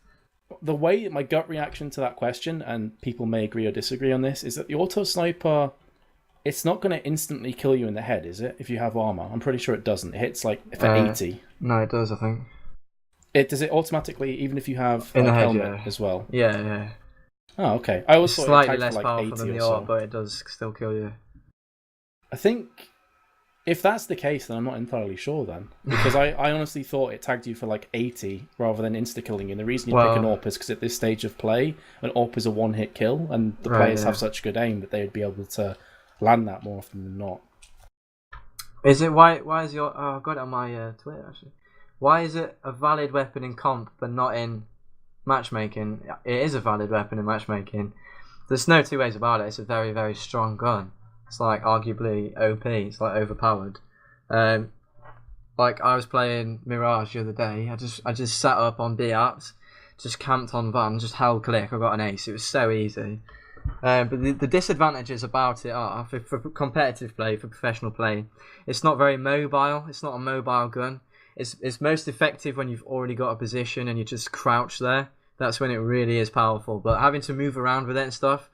the way my gut reaction to that question, and people may agree or disagree on this, is that the auto sniper, it's not going to instantly kill you in the head, is it? If you have armor, I'm pretty sure it doesn't. It hits like for 80. No, it does. I think. Does it automatically, even if you have in the head, helmet as well? Yeah. Oh, okay. I always it's thought slightly it less for like powerful 80 than the or AWP, but it does still kill you. I think if that's the case, then I'm not entirely sure then, because I honestly thought it tagged you for like 80 rather than insta killing you. And the reason you pick an AWP is because at this stage of play, an AWP is a one-hit kill, and the players have such good aim that they'd be able to land that more often than not. Is it why is your? Oh, I've got it on my Twitter actually. Why is it a valid weapon in comp but not in matchmaking? It is a valid weapon in matchmaking. There's no two ways about it. It's a very, very strong gun. It's like arguably OP. It's like overpowered. Like I was playing Mirage the other day. I just sat up on B apps, just camped on van, just held click. I got an ace. It was so easy. But the disadvantages about it are for competitive play, for professional play, it's not very mobile. It's not a mobile gun. It's most effective when you've already got a position and you just crouch there. That's when it really is powerful. But having to move around with it and stuff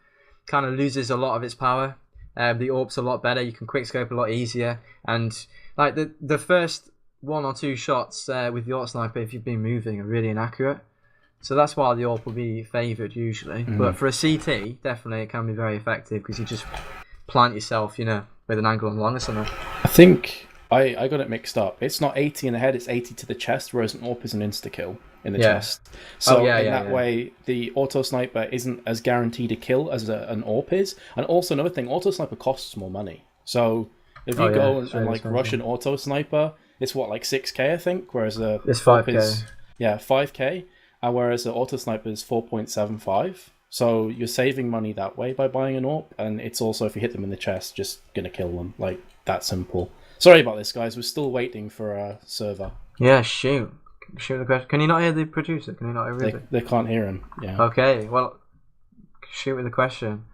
kind of loses a lot of its power. The AWP's a lot better. You can quickscope a lot easier. And like the first 1 or 2 shots with the AWP sniper, if you've been moving, are really inaccurate. So that's why the AWP will be favoured usually. But for a CT, definitely it can be very effective because you just plant yourself, with an angle on long or something. I think I got it mixed up. It's not 80 in the head, it's 80 to the chest, whereas an AWP is an insta-kill in the chest. So in that way, the auto sniper isn't as guaranteed a kill as an AWP is. And also another thing, auto sniper costs more money. So if you go and like rush an auto sniper, it's what, like 6k I think, whereas it's 5k. Is 5k, and whereas the auto sniper is 4.75. So you're saving money that way by buying an AWP, and it's also, if you hit them in the chest, just gonna kill them. Like that simple. Sorry about this, guys. We're still waiting for a server. Yeah, shoot. Shoot the question. Can you not hear the producer? Can you not hear Ruby? They can't hear him. Yeah. Okay, well, shoot with the question.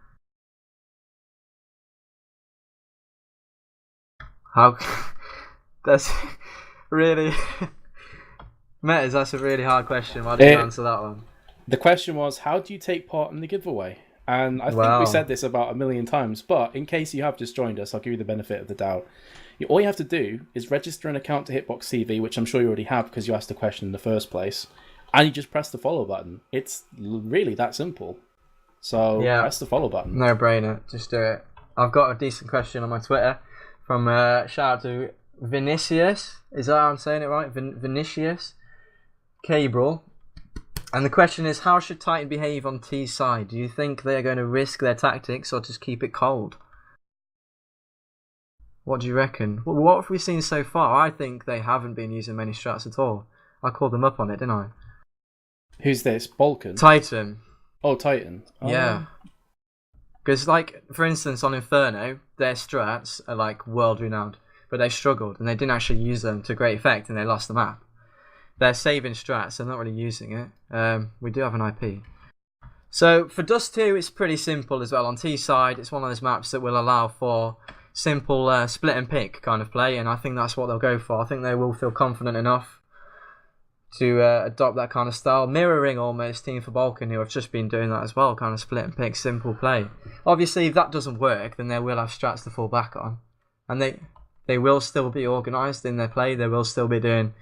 How? That's really. Metas, that's a really hard question. Why did you answer that one? The question was, how do you take part in the giveaway? And I think we said this about 1,000,000 times, but in case you have just joined us, I'll give you the benefit of the doubt. All you have to do is register an account to Hitbox TV, which I'm sure you already have because you asked the question in the first place, and you just press the follow button. It's really that simple. So press the follow button. No brainer. Just do it. I've got a decent question on my Twitter from shout out to Vinicius. Is that how I'm saying it right? Vinicius Cabral. And the question is, how should Titan behave on T's side? Do you think they're going to risk their tactics or just keep it cold? What do you reckon? What have we seen so far? I think they haven't been using many strats at all. I called them up on it, didn't I? Who's this? Balkan? Titan. Oh, Titan. Oh. Yeah. Because, like, for instance, on Inferno, their strats are, like, world-renowned. But they struggled, and they didn't actually use them to great effect, and they lost the map. They're saving strats, they're not really using it. We do have an IP. So, for Dust 2, it's pretty simple as well. On T's side, it's one of those maps that will allow for simple split and pick kind of play, and I think that's what they'll go for. I think they will feel confident enough to adopt that kind of style, mirroring almost Team4Balkan, who have just been doing that as well, kind of split and pick, simple play. Obviously, if that doesn't work, then they will have strats to fall back on, and they will still be organised in their play. They will still be doing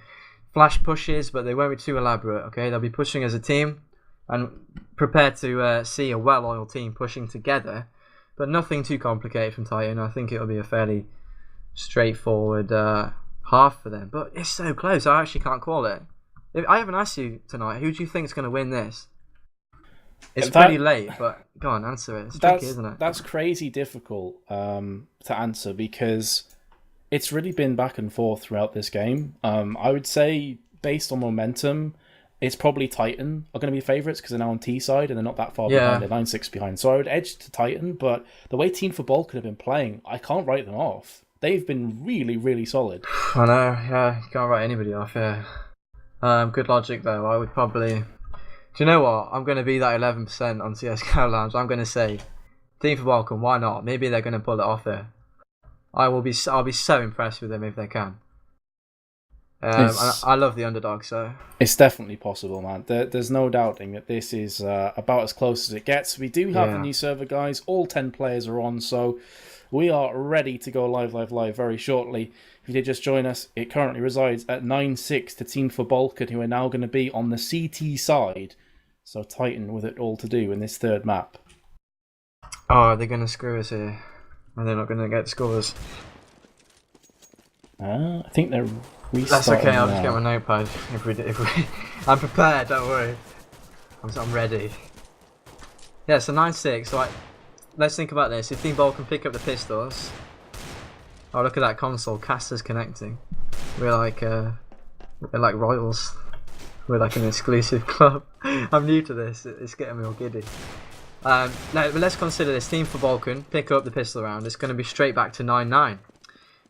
flash pushes, but they won't be too elaborate. Okay, they'll be pushing as a team and prepared to see a well-oiled team pushing together. But nothing too complicated from Titan. I think it'll be a fairly straightforward half for them. But it's so close, I actually can't call it. I haven't asked you tonight, who do you think is going to win this? It's pretty late, but go on, answer it. It's tricky, isn't it? That's crazy difficult to answer because it's really been back and forth throughout this game. I would say, based on momentum, it's probably Titan are going to be favourites because they're now on T side and they're not that far behind. They're 9-6 behind. So I would edge to Titan, but the way Team4Balkan have been playing, I can't write them off. They've been really, really solid. I know, yeah. You can't write anybody off, yeah. Good logic, though. I would probably... Do you know what? I'm going to be that 11% on CSGO Lounge. I'm going to say, Team4Balkan, why not? Maybe they're going to pull it off here. I'll be so impressed with them if they can. I love the underdog, so it's definitely possible, man. There's no doubting that this is about as close as it gets. We do have the new server, guys. All 10 players are on, so we are ready to go live very shortly. If you did just join us, it currently resides at 9-6 to Team4Balkan, who are now going to be on the CT side. So Titan with it all to do in this third map. Oh, are they going to screw us here? And they're not going to get scores? I think they're... That's okay, I'll just get my notepad. I'm prepared, don't worry. I'm ready. Yeah, so 9-6. So let's think about this. If Team4Balkan pick up the pistols, oh look at that console, casters connecting. We're like royals. We're like an exclusive club. I'm new to this. It's getting me all giddy. Now, but let's consider this. Team4Balkan pick up the pistol round. It's going to be straight back to 9-9.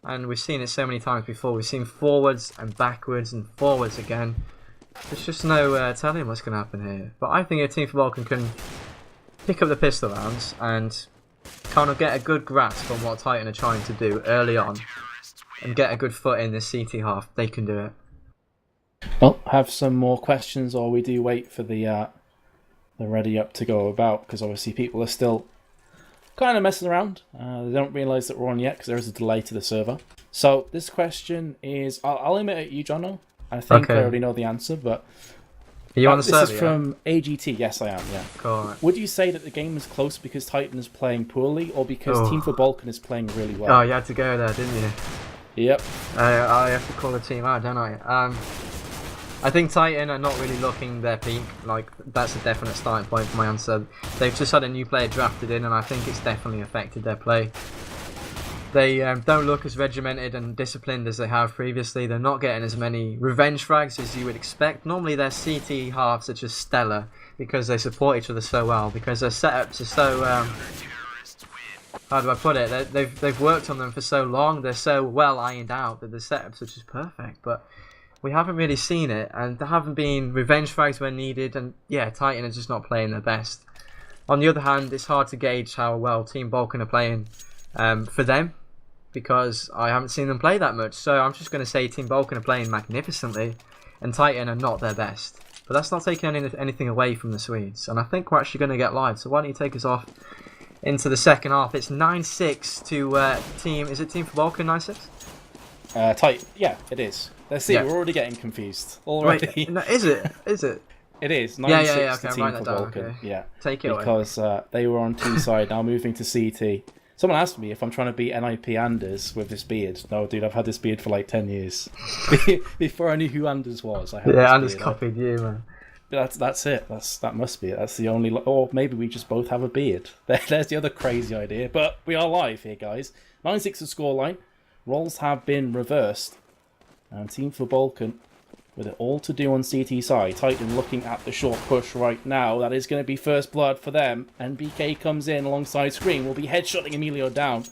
And we've seen it so many times before. We've seen forwards and backwards and forwards again. There's just no telling what's going to happen here. But I think if Team4Balkan can pick up the pistol rounds and kind of get a good grasp on what Titan are trying to do early on and get a good foot in this CT half, they can do it. Well, have some more questions, or we do wait for the ready up to go about, because obviously people are still kind of messing around. They don't realise that we're on yet because there is a delay to the server. So this question is, I'll aim it at you, Jono. I think I already know the answer, but are you on the server? This is from AGT. Yes, I am. Yeah. Cool, right. Would you say that the game is close because Titan is playing poorly, or because Team4Balkan is playing really well? Oh, you had to go there, didn't you? Yep. I have to call the team out, don't I? I think Titan are not really looking their peak. Like, that's a definite starting point for my answer. They've just had a new player drafted in, and I think it's definitely affected their play. They don't look as regimented and disciplined as they have previously. They're not getting as many revenge frags as you would expect. Normally their CT halves are just stellar because they support each other so well, because their setups are so... how do I put it? They've worked on them for so long. They're so well ironed out that the setups are just perfect. But we haven't really seen it, and there haven't been revenge frags when needed, and yeah, Titan are just not playing their best. On the other hand, it's hard to gauge how well Team Balkan are playing for them, because I haven't seen them play that much. So I'm just going to say Team Balkan are playing magnificently, and Titan are not their best. But that's not taking anything away from the Swedes, and I think we're actually going to get live. So why don't you take us off into the second half? It's 9-6 to Team... Is it Team4Balkan 9-6? Tight. Yeah, it is. Let's see. Yeah. We're already getting confused already. Wait, no, is it? Is it? It is 9-6 yeah, okay, to I'm Team writing for that down, Balkan. okay. Yeah, Take it away. because they were on T side, now moving to CT. Someone asked me if I'm trying to beat NIP Anders with this beard. No, dude, I've had this beard for like 10 years. Before I knew who Anders was, I had this Anders beard. copied you, man. That's it. That must be it. That's the only... Or maybe we just both have a beard. There's the other crazy idea. But we are live here, guys. 9-6 the scoreline. Roles have been reversed. And Team4Balkan with it all to do on CT side. Titan looking at the short push right now. That is going to be first blood for them. And BK comes in alongside Scream. Will be headshotting Emilio down.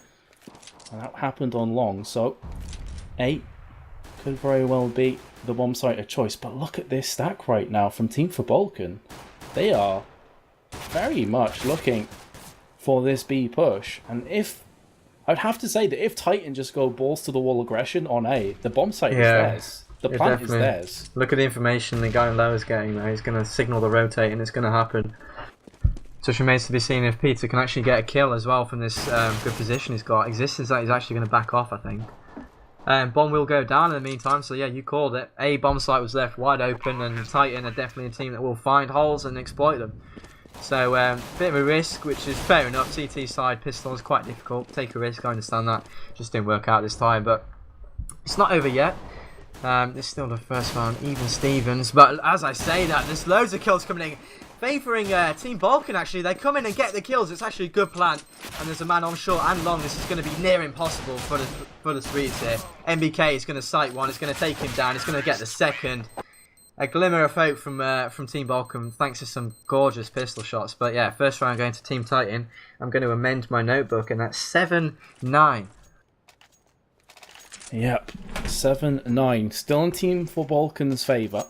And that happened on long. So, 8 could very well be the bomb site of choice. But look at this stack right now from Team4Balkan. They are very much looking for this B push. And if... I'd have to say that if Titan just go balls to the wall aggression on A, the bomb site is theirs. The plant is theirs. Look at the information the guy in low is getting there. He's going to signal the rotate and it's going to happen. Such remains to be seen if Peter can actually get a kill as well from this good position he's got. Existence that he's actually going to back off, I think. Bomb will go down in the meantime, so yeah, you called it. A bomb site was left wide open, and Titan are definitely a team that will find holes and exploit them. So, bit of a risk, which is fair enough. CT side pistol is quite difficult. Take a risk, I understand that. Just didn't work out this time, but it's not over yet. It's still the first round, even Stevens. But as I say that, there's loads of kills coming in. Favouring Team Balkan, actually. They come in and get the kills. It's actually a good plan. And there's a man on short and long. This is going to be near impossible for the Swedes here. MBK is going to sight one. It's going to take him down. It's going to get the second. A glimmer of hope from Team Balkan, thanks to some gorgeous pistol shots. But yeah, first round going to Team Titan. I'm going to amend my notebook, and that's 7-9. Yep, 7-9. Still in Team4Balkan's favour.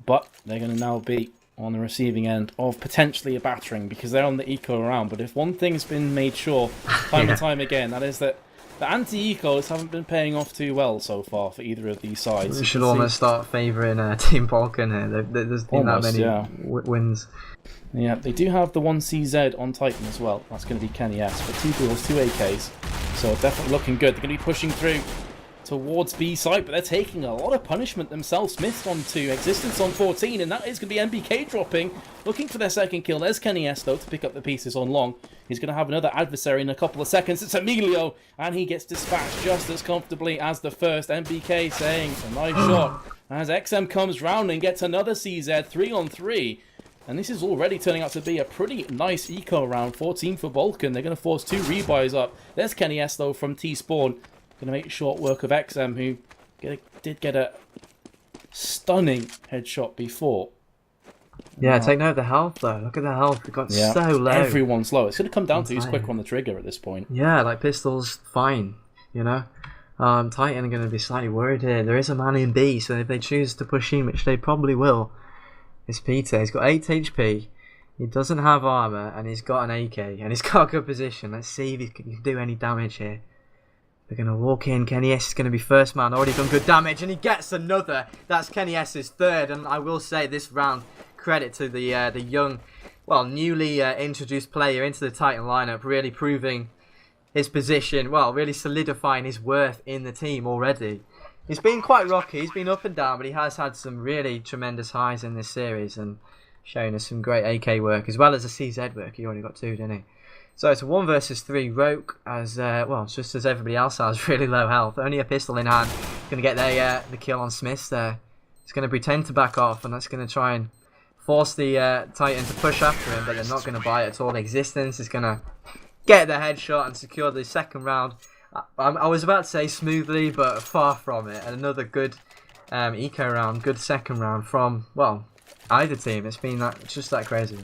But they're going to now be on the receiving end of potentially a battering, because they're on the eco round. But if one thing's been made sure time and time again, that is that the anti-ecos haven't been paying off too well so far for either of these sides. We should almost start favouring Team Balkan here. There's been that many wins. Yeah, they do have the 1CZ on Titan as well. That's going to be Kenny S. But 2 duels, 2 AKs. So definitely looking good. They're going to be pushing through towards B side, but they're taking a lot of punishment themselves. Smith on 2, Existence on 14, and that is going to be MBK dropping, looking for their second kill. There's Kenny S though to pick up the pieces on long. He's going to have another adversary in a couple of seconds. It's Emilio, and he gets dispatched just as comfortably as the first. MBK saying a nice shot as XM comes round and gets another CZ 3-on-3. And this is already turning out to be a pretty nice eco round for Team4Balkan. They're going to force 2 rebuys up. There's Kenny S though from T-Spawn. Going to make short work of XM, who did get a stunning headshot before. Yeah, take note of the health though. Look at the health. It got so low. Everyone's low. It's going to come down to who's quicker on the trigger at this point. Yeah, like pistols, fine. You know, Titan are going to be slightly worried here. There is a man in B, so if they choose to push him, which they probably will, it's Peter. He's got 8 HP. He doesn't have armor, and he's got an AK, and he's got a good position. Let's see if he can do any damage here. They're going to walk in. Kenny S is going to be first man. Already done good damage, and he gets another. That's Kenny S's third, and I will say this round, credit to the young, well, newly introduced player into the Titan lineup, really proving his position, well, really solidifying his worth in the team already. He's been quite rocky. He's been up and down, but he has had some really tremendous highs in this series and showing us some great AK work, as well as the CZ work. He already got 2, didn't he? So it's a 1 versus 3 Roke, as well, just as everybody else has, really low health. Only a pistol in hand. Going to get the kill on Smiths there. He's going to pretend to back off, and that's going to try and force the Titan to push after him, but they're not going to buy it at all. Existence is going to get the headshot and secure the second round. I was about to say smoothly, but far from it. And another good eco round, good second round from, well, either team. It's been just that crazy.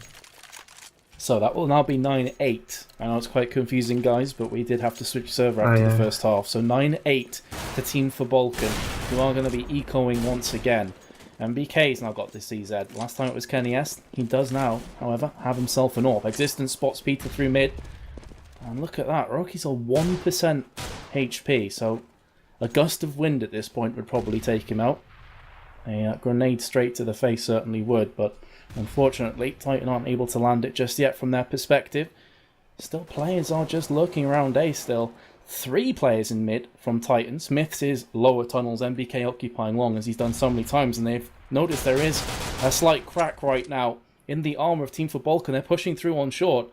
So that will now be 9-8. I know it's quite confusing, guys, but we did have to switch server after the first half. So 9-8 to Team4Balkan, who are going to be ecoing once again. MBK's now got this CZ. Last time it was Kenny S. He does now, however, have himself an AWP. Existence spots Peter through mid. And look at that. Roki's a 1% HP, so a gust of wind at this point would probably take him out. A grenade straight to the face certainly would, but unfortunately, Titan aren't able to land it just yet from their perspective. Still, players are just lurking around A still. 3 players in mid from Titan. Smith's is lower tunnels, MBK occupying long as he's done so many times, and they've noticed there is a slight crack right now in the armour of Team4Balkan. They're pushing through on short,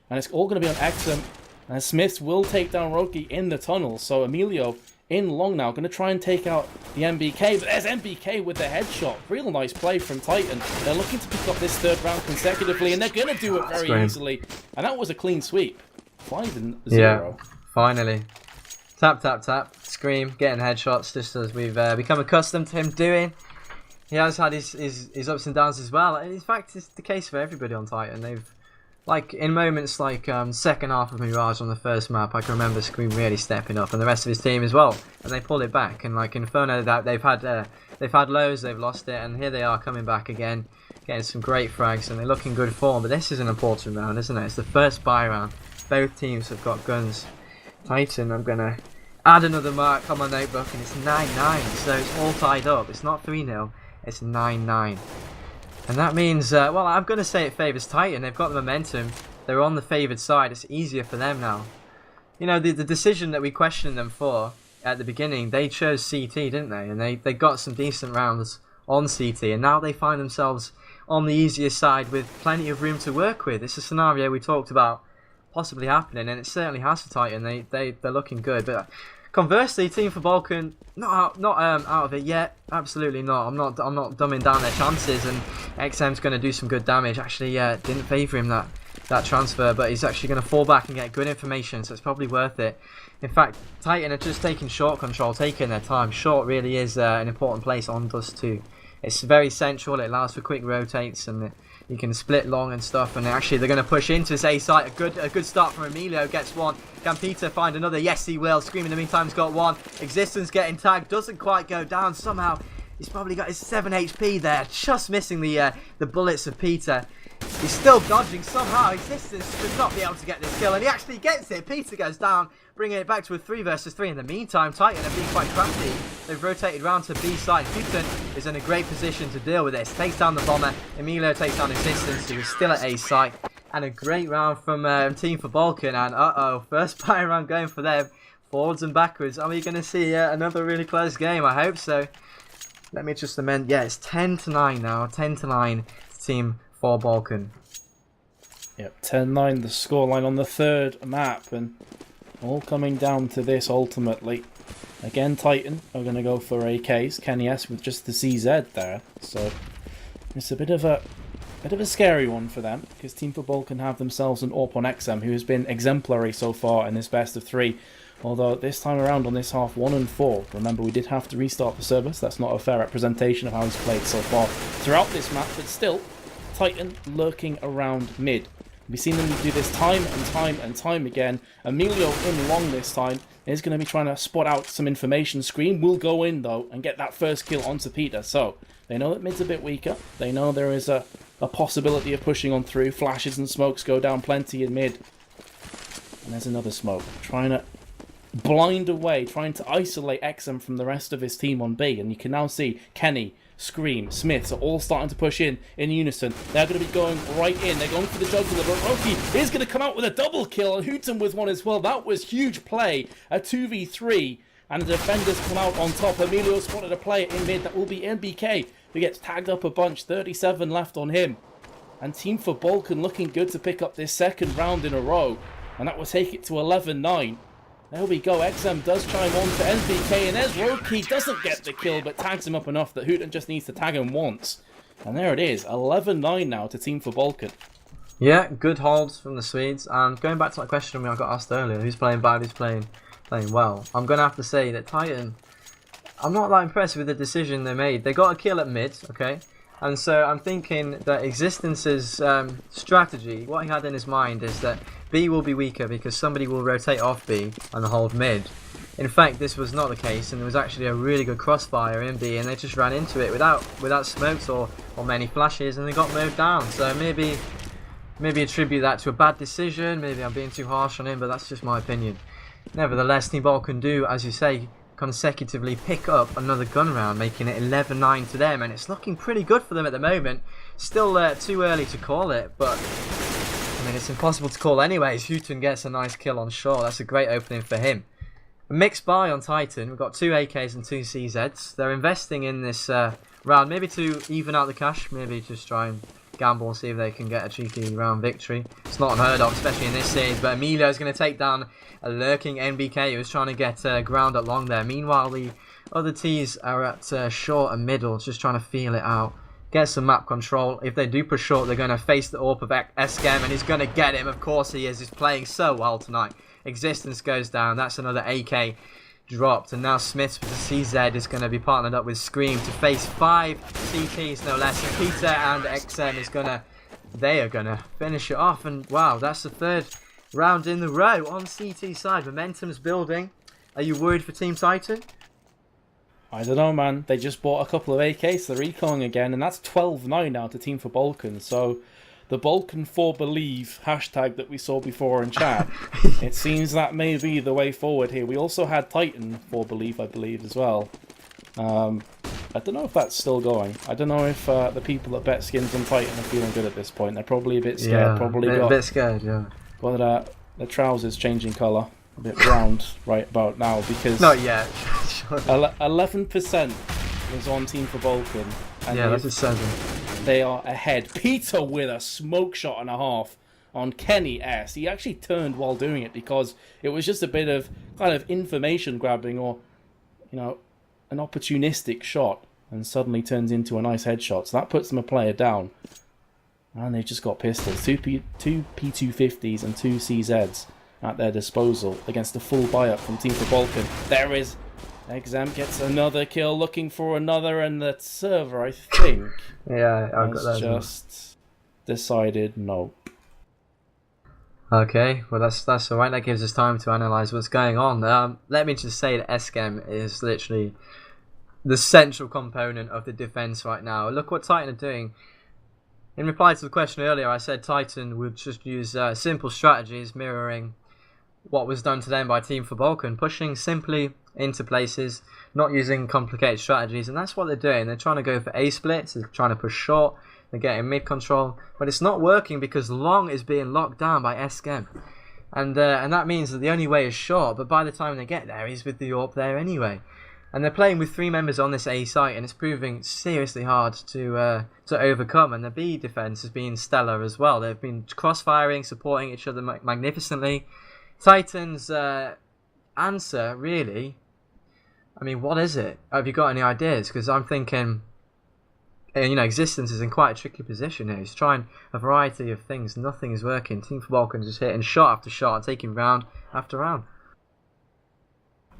and it's all going to be on XM, and Smiths will take down Roki in the tunnels. So Emilio in long now, going to try and take out the MBK, but there's MBK with the headshot. Real nice play from Titan. They're looking to pick up this 3rd round consecutively, and they're going to do it very easily. And that was a clean sweep. 5-0. Yeah, finally. Tap, tap, tap. Scream, getting headshots, just as we've become accustomed to him doing. He has had his ups and downs as well. And in fact, it's the case for everybody on Titan. They've, like, in moments like second half of Mirage on the first map, I can remember Scream really stepping up, and the rest of his team as well, and they pulled it back. And like Inferno, that they've had lows, they've lost it, and here they are coming back again, getting some great frags, and they look in good form. But this is an important round, isn't it? It's the first buy round. Both teams have got guns. Titan, I'm gonna add another mark on my notebook, and it's 9-9, so it's all tied up. It's not 3-0, it's 9-9. And that means, well, I'm going to say it favours Titan. They've got the momentum. They're on the favoured side. It's easier for them now. You know, the decision that we questioned them for at the beginning, they chose CT, didn't they? And they got some decent rounds on CT. And now they find themselves on the easier side with plenty of room to work with. It's a scenario we talked about possibly happening, and it certainly has for Titan. They're looking good. But conversely, Team4Balkan not out of it yet. Absolutely not. I'm not dumbing down their chances, and XM's going to do some good damage. Actually, didn't favour him that transfer, but he's actually going to fall back and get good information, so it's probably worth it. In fact, Titan are just taking short control, taking their time. Short really is an important place on Dust 2. It's very central. It allows for quick rotates, and you can split long and stuff. And actually, they're going to push into this A site. A good start from Emilio. Gets one. Can Peter find another? Yes, he will. Scream in the meantime's got one. Existence getting tagged. Doesn't quite go down. Somehow, he's probably got his 7 HP there. Just missing the bullets of Peter. He's still dodging somehow. Existence should not be able to get this kill, and he actually gets it. Peter goes down, bringing it back to a 3 versus 3. In the meantime, Titan are being quite crafty. They've rotated round to B side. Putin is in a great position to deal with this. Takes down the bomber. Emilio takes down Existence, who is still at A site. And a great round from Team4Balkan. And first buy round going for them. Forwards and backwards. Are we going to see another really close game? I hope so. Let me just amend. Yeah, it's 10-9 now. 10-9 to Team4Balkan. Yep, 10-9 the scoreline on the 3rd map, and all coming down to this ultimately. Again, Titan are going to go for AKs. Kenny S with just the CZ there, so it's a bit of a scary one for them, because Team4Balkan have themselves an AWP on XM, who has been exemplary so far in this best of 3. Although this time around on this half, 1 and 4. Remember, we did have to restart the server, so that's not a fair representation of how he's played so far throughout this map, but still, Titan lurking around mid. We've seen them do this time and time and time again. Emilio in long this time is going to be trying to spot out some information. Scream will go in though and get that first kill onto Peter. So they know that mid's a bit weaker. They know there is a possibility of pushing on through. Flashes and smokes go down plenty in mid. And there's another smoke. Trying to blind away, trying to isolate XM from the rest of his team on B. And you can now see Kenny, Scream, Smiths are all starting to push in unison. They're going to be going right in. They're going for the jugular, but Roki is going to come out with a double kill, and Hooten with one as well. That was huge play. A 2v3, and the defenders come out on top. Emilio spotted a player in mid. That will be MBK, who gets tagged up a bunch. 37 left on him. And Team4Balkan looking good to pick up this 2nd round in a row. And that will take it to 11-9. There we go, XM does chime on to MBK, and there's Roki, doesn't get the kill, but tags him up enough that Hooten just needs to tag him once. And there it is, 11-9 now to Team4Balkan. Yeah, good holds from the Swedes, and going back to that question I got asked earlier, who's playing bad, who's playing well, I'm going to have to say that Titan, I'm not that impressed with the decision they made. They got a kill at mid, okay, And so I'm thinking that Existence's strategy, what he had in his mind, is that B will be weaker because somebody will rotate off B and hold mid. In fact, this was not the case, and there was actually a really good crossfire in B, and they just ran into it without smokes or many flashes, and they got mowed down. So maybe attribute that to a bad decision. Maybe I'm being too harsh on him, but that's just my opinion. Nevertheless, Team4Balkan do, as you say, consecutively pick up another gun round, making it 11-9 to them, and it's looking pretty good for them at the moment. Still too early to call it, but I mean, it's impossible to call anyways. Houghton gets a nice kill on shore. That's a great opening for him. A mixed buy on Titan. We've got 2 AKs and 2 CZs. They're investing in this round, maybe to even out the cash, maybe just try and gamble and see if they can get a cheeky round victory. It's not unheard of, especially in this series, but Emilio's going to take down a lurking NBK who was trying to get ground at long there. Meanwhile, the other Ts are at short and middle, just trying to feel it out. Get some map control. If they do push short, they're going to face the AWP of Eskem, and he's going to get him. Of course he is. He's playing so well tonight. Existence goes down. That's another AK dropped, and now Smiths with the CZ is going to be partnered up with Scream to face 5 CTs no less. And Peter and XM they are gonna finish it off, and wow, that's the 3rd round in the row on CT side. Momentum's building. Are you worried for Team Titan? I don't know, man. They just bought a couple of AKs. They're recalling again, and that's 12-9 now to Team4Balkan. So the Balkan4Believe hashtag that we saw before in chat, it seems that may be the way forward here. We also had Titan4Believe, I believe, as well. I don't know if that's still going. I don't know if the people that bet skins on Titan are feeling good at this point. They're probably a bit scared. Yeah, probably a bit scared, yeah. Got the trousers changing colour, a bit round right about now, because not yet. 11% is on Team4Balkan. And yeah, that's a 7. They are ahead. Peter with a smoke shot and a half on Kenny S. He actually turned while doing it because it was just a bit of kind of information grabbing, or, you know, an opportunistic shot, and suddenly turns into a nice headshot. So that puts them a player down. And they've just got pistols. Two P250s and 2 CZs at their disposal against a full buy-up from Team4Balkan. There is Exam gets another kill, looking for another, and the server, I think, yeah, I've got that. Just decided no. Okay, well that's alright. That gives us time to analyse what's going on. Let me just say that Eskem is literally the central component of the defence right now. Look what Titan are doing. In reply to the question earlier, I said Titan would just use simple strategies mirroring what was done to them by Team4Balkan, pushing simply into places, not using complicated strategies, and that's what they're doing. They're trying to go for A splits, they're trying to push short, they're getting mid control, but it's not working because long is being locked down by Eskem, and that means that the only way is short. But by the time they get there, he's with the AWP there anyway, and they're playing with 3 members on this A site, and it's proving seriously hard to overcome. And the B defense has been stellar as well. They've been cross-firing, supporting each other magnificently. Titan's answer, really, I mean, what is it? Have you got any ideas? Because I'm thinking, you know, Existence is in quite a tricky position here. He's trying a variety of things. Nothing is working. Team4Balkan is just hitting shot after shot, taking round after round.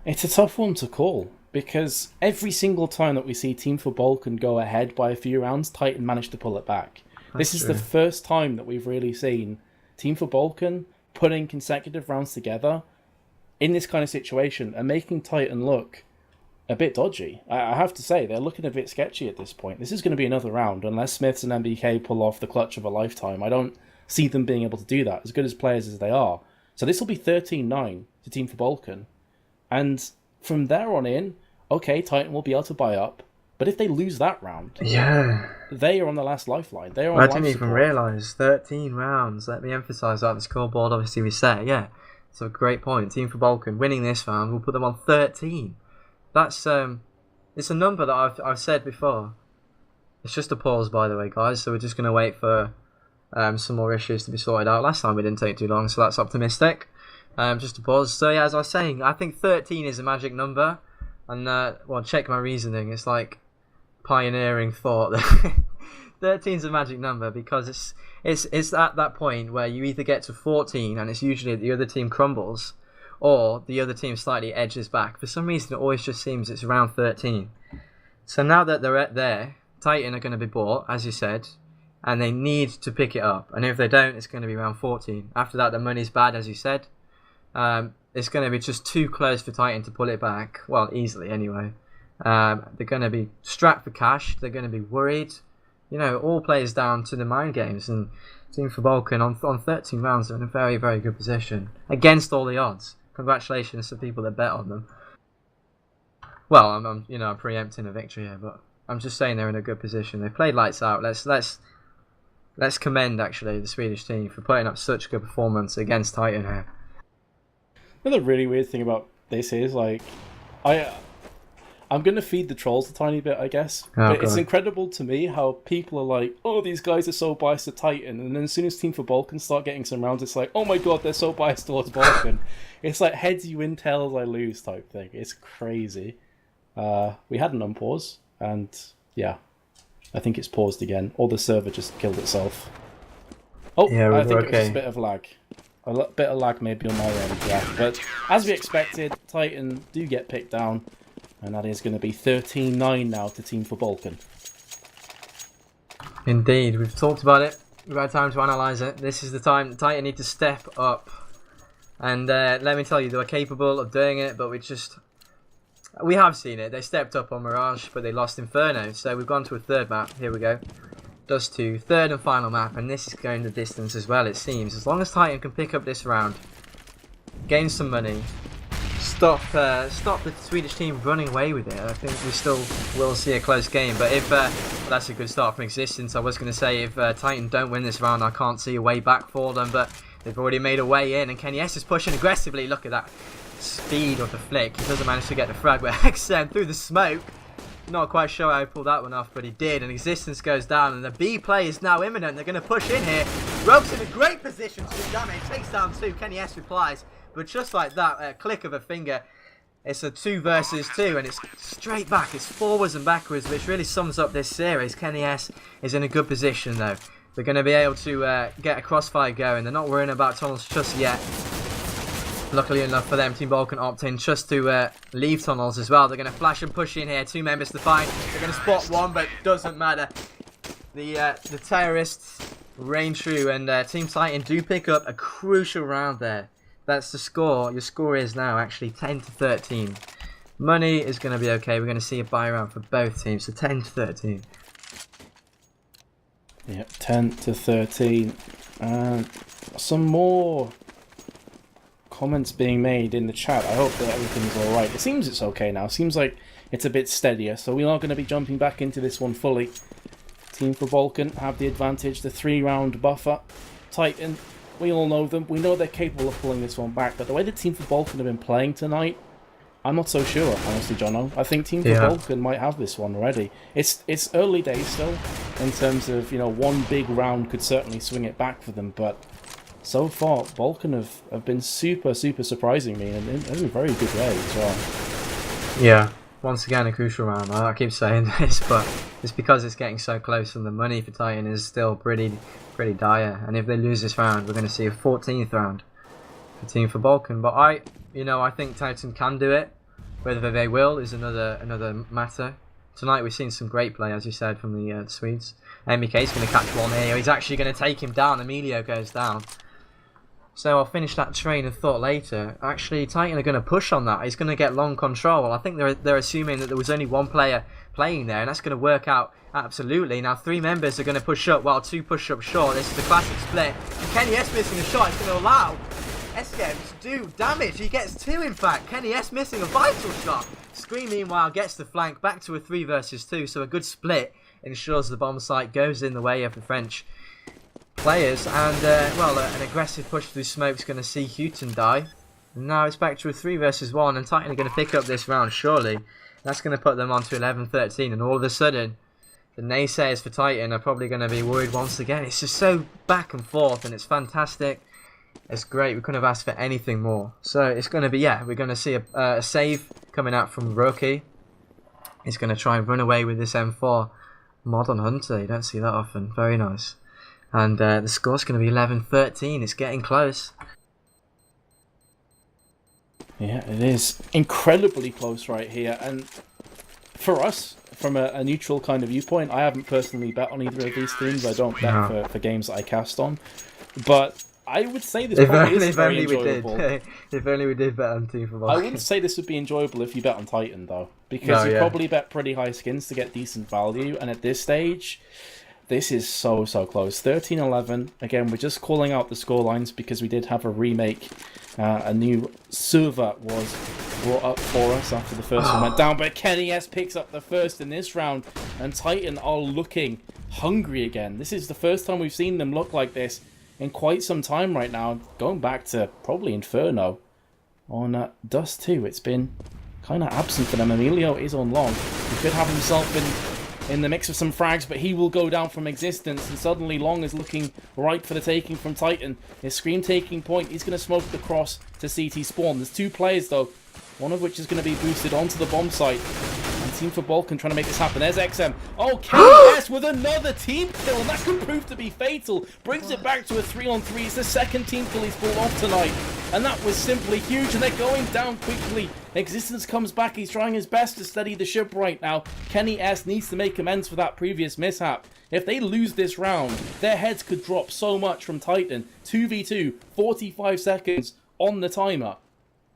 It's a tough one to call, because every single time that we see Team4Balkan go ahead by a few rounds, Titan managed to pull it back. This is the first time that we've really seen Team4Balkan putting consecutive rounds together in this kind of situation and making Titan look a bit dodgy. I have to say, they're looking a bit sketchy at this point. This is going to be another round, unless Smiths and MBK pull off the clutch of a lifetime. I don't see them being able to do that, as good as players as they are. So this will be 13-9 to Team4Balkan. And from there on in, okay, Titan will be able to buy up, but if they lose that round, yeah, they are on the last lifeline. They are on I life didn't even support. realise 13 rounds. Let me emphasise that. The scoreboard obviously reset. Yeah, it's a great point. Team4Balkan winning this round will put them on 13. That's it's a number that I've said before. It's just a pause, by the way, guys. So we're just going to wait for some more issues to be sorted out. Last time we didn't take too long, so that's optimistic. Just a pause. So yeah, as I was saying, I think 13 is a magic number, and well, check my reasoning. It's like pioneering thought. 13 is a magic number because it's at that point where you either get to 14 and it's usually the other team crumbles, or the other team slightly edges back. For some reason, it always just seems it's around 13. So now that they're at there, Titan are going to be bought, as you said, and they need to pick it up. And if they don't, it's going to be around 14. After that, the money's bad, as you said. It's going to be just too close for Titan to pull it back. Well, easily anyway. They're going to be strapped for cash. They're going to be worried. You know, all plays down to the mind games. And Team4Balkan on 13 rounds are in a very, very good position against all the odds. Congratulations to people that bet on them. Well, I'm preempting a victory here, but I'm just saying they're in a good position. They've played lights out. Let's commend actually the Swedish team for putting up such a good performance against Titan here. Another really weird thing about this is, like, I'm going to feed the trolls a tiny bit, I guess. But it's incredible to me how people are like, oh, these guys are so biased to Titan. And then as soon as Team4Balkan start getting some rounds, it's like, oh my god, they're so biased towards Balkan. It's like heads you win, tails I lose type thing. It's crazy. We had an unpause, and yeah, I think it's paused again. Or the server just killed itself. Oh, yeah, I think it was just a bit of lag. A bit of lag maybe on my end, yeah. But as we expected, Titan do get picked down. And that is going to be 13-9 now to Team4Balkan. Indeed, we've talked about it. We've had time to analyse it. This is the time Titan need to step up. And let me tell you, they were capable of doing it, but we have seen it. They stepped up on Mirage, but they lost Inferno. So we've gone to a third map. Here we go. Dust 2, third and final map. And this is going the distance as well, it seems. As long as Titan can pick up this round, gain some money, stop the Swedish team running away with it, I think we still will see a close game. But if well, that's a good start from Existence. I was going to say if Titan don't win this round, I can't see a way back for them, but they've already made a way in, and Kenny S is pushing aggressively. Look at that speed of the flick. He doesn't manage to get the frag, but XM through the smoke. Not quite sure how he pulled that one off, but he did, and Existence goes down, and the B play is now imminent. They're going to push in here. Rope's in a great position to do damage. Takes down 2. Kenny S replies. But just like that, a click of a finger, it's a 2 versus 2, and it's straight back. It's forwards and backwards, which really sums up this series. Kenny S is in a good position, though. They're going to be able to get a crossfire going. They're not worrying about tunnels just yet. Luckily enough for them, Team4Balkan opt in just to leave tunnels as well. They're going to flash and push in here. 2 members to find. They're going to spot one, but doesn't matter. The terrorists reign true, and Team Titan do pick up a crucial round there. That's the score. Your score is now actually 10-13. Money is going to be okay. We're going to see a buy round for both teams. So 10-13. Yep, 10-13. Some more comments being made in the chat. I hope that everything's alright. It seems it's okay now. Seems like it's a bit steadier. So we are going to be jumping back into this one fully. Team4Balkan have the advantage. The 3-round buffer. Titan, we all know them. We know they're capable of pulling this one back. But the way the Team4Balkan have been playing tonight, I'm not so sure, honestly, Jono. I think Team4Balkan might have this one already. It's early days still, in terms of, you know, one big round could certainly swing it back for them. But so far, Balkan have been super surprising me, and in a very good way as well. Yeah, once again a crucial round. I keep saying this, but it's because it's getting so close, and the money for Titan is still pretty dire. And if they lose this round, we're going to see a 14th round for Team4Balkan. But I think Titan can do it. Whether they will is another matter. Tonight we've seen some great play, as you said, from the Swedes. MBK is going to catch one here. He's actually going to take him down. Emilio goes down. So I'll finish that train of thought later. Actually, Titan are going to push on that. He's going to get long control. I think they're assuming that there was only one player playing there, and that's going to work out absolutely. Now 3 members are going to push up while 2 push up short. This is the classic split. And Kenny S missing a shot is going to allow Eskem to do damage. He gets 2 in fact. Kenny S missing a vital shot. Scream meanwhile gets the flank back to a 3 versus 2. So a good split ensures the bomb site goes in the way of the French players, and an aggressive push through smoke is going to see Houghton die. And now it's back to a 3 versus 1, and Titan are going to pick up this round surely. That's going to put them on to 11-13, and all of a sudden the naysayers for Titan are probably going to be worried once again. It's just so back and forth, and it's fantastic. It's great. We couldn't have asked for anything more. So it's going to be, we're going to see a save coming out from Rookie. He's going to try and run away with this M4 Modern Hunter. You don't see that often. Very nice. And the score's going to be 11-13. It's getting close. Yeah, it is incredibly close right here. And for us, from a neutral kind of viewpoint, I haven't personally bet on either of these teams. I don't bet for games that I cast on. But I would say this probably is very enjoyable. If only we did bet on Team4Balkan. I wouldn't say this would be enjoyable if you bet on Titan, though. Because you probably bet pretty high skins to get decent value. And at this stage, this is so close. 13-11. Again, we're just calling out the scorelines because we did have a remake. A new server was brought up for us after the first one went down. But Kenny S picks up the first in this round. And Titan are looking hungry again. This is the first time we've seen them look like this in quite some time right now, going back to probably Inferno. On Dust 2, it's been kind of absent for them. Emilio is on long. He could have himself in the mix of some frags, but he will go down from existence, and suddenly Long is looking right for the taking from Titan. His Scream taking point, he's going to smoke the cross to CT spawn. There's 2 players though, one of which is going to be boosted onto the bomb site. And Team4Balkan trying to make this happen. There's XM. Oh, KS with another team kill, and that could prove to be fatal. Brings it back to a 3-on-3. It's the second team kill he's pulled off tonight. And that was simply huge, and they're going down quickly. Existence comes back. He's trying his best to steady the ship right now. Kenny S needs to make amends for that previous mishap. If they lose this round, their heads could drop so much from Titan. 2v2, 45 seconds on the timer.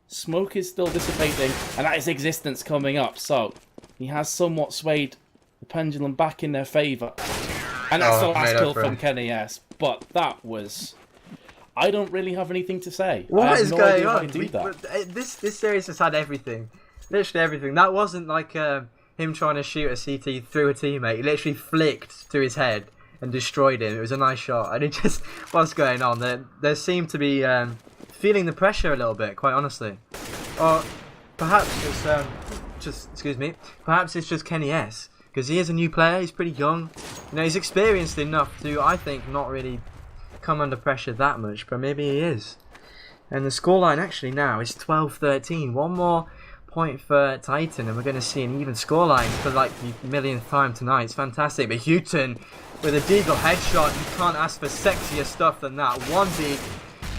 Smoke is still dissipating, and that is Existence coming up. So, he has somewhat swayed the pendulum back in their favour. And that's the last kill from Kenny S. But that was... I don't really have anything to say. What is going on? This series has had everything. Literally everything. That wasn't like him trying to shoot a CT through a teammate. He literally flicked to his head and destroyed him. It was a nice shot. And it just... What's going on? There seemed to be feeling the pressure a little bit, quite honestly. Or perhaps it's perhaps it's just Kenny S. Because he is a new player. He's pretty young. You know, he's experienced enough to, I think, not really come under pressure that much, but maybe he is. And the scoreline actually now is 12-13. One more point for Titan, and we're going to see an even scoreline for like the millionth time tonight. It's fantastic. But Houghton with a Deagle headshot. You can't ask for sexier stuff than that. 1D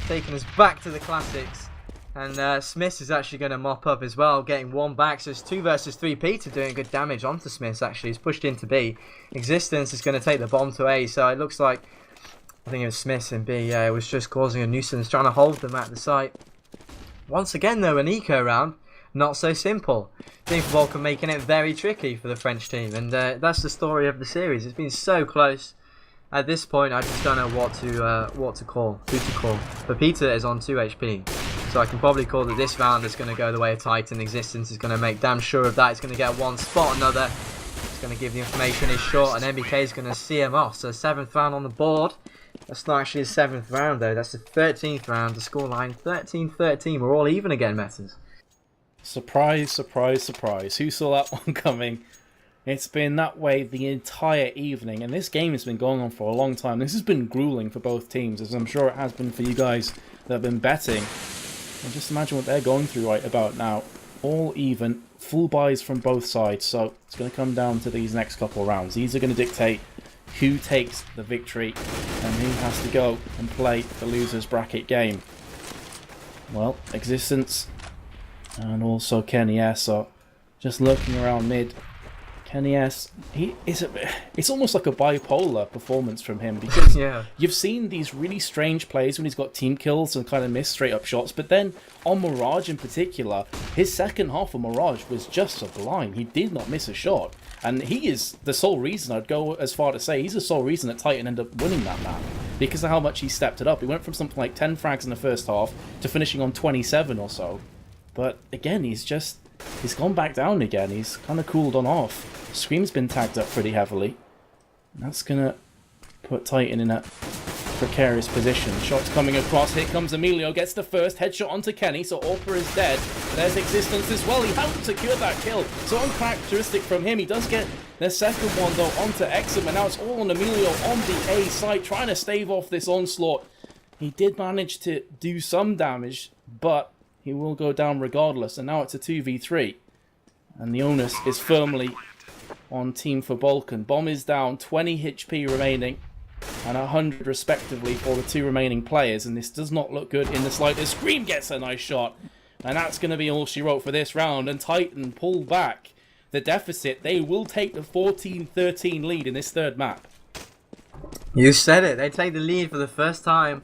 taking us back to the classics. And Smiths is actually going to mop up as well, getting 1 back. So it's 2 versus 3. Peter doing good damage onto Smiths actually. He's pushed into B. Existence is going to take the bomb to A. So it looks like, I think it was Smiths in B, it was just causing a nuisance, trying to hold them at the site. Once again though, an eco round, not so simple. Team4Balkan making it very tricky for the French team, and that's the story of the series. It's been so close. At this point, I just don't know who to call. But Peter is on 2 HP, so I can probably call that this round is going to go the way of Titan. Existence is going to make damn sure of that. He's going to get 1 spot, another. He's going to give the information is short, and MBK is going to see him off. So 7th round on the board. That's not actually the 7th round though, that's the 13th round. The scoreline 13-13. We're all even again, Metters. Surprise, surprise, surprise. Who saw that one coming? It's been that way the entire evening, and this game has been going on for a long time. This has been grueling for both teams, as I'm sure it has been for you guys that have been betting. And just imagine what they're going through right about now. All even, full buys from both sides, so it's going to come down to these next couple of rounds. These are going to dictate who takes the victory and who has to go and play the loser's bracket game. Well, Existence and also Kenny S are just lurking around mid. Kenny S, it's almost like a bipolar performance from him, because you've seen these really strange plays when he's got team kills and kind of missed straight up shots, but then on Mirage in particular, his second half of Mirage was just sublime. He did not miss a shot, and he is the sole reason, I'd go as far to say, he's the sole reason that Titan ended up winning that map, because of how much he stepped it up. He went from something like 10 frags in the first half to finishing on 27 or so, but again, he's gone back down again. He's kind of cooled on off. Scream's been tagged up pretty heavily. And that's going to put Titan in a precarious position. Shots coming across. Here comes Emilio. Gets the first headshot onto Kenny. So Orpa is dead. There's Existence as well. He hasn't secured that kill. So uncharacteristic from him. He does get the second one though onto Exum. And now it's all on Emilio on the A side, trying to stave off this onslaught. He did manage to do some damage, but he will go down regardless. And now it's a 2v3. And the onus is firmly on Team4Balkan. Bomb is down, 20 HP remaining, and 100 respectively for the 2 remaining players, and this does not look good in the slightest. Scream gets a nice shot, and that's going to be all she wrote for this round, and Titan pull back the deficit. They will take the 14-13 lead in this third map. You said it. They take the lead for the first time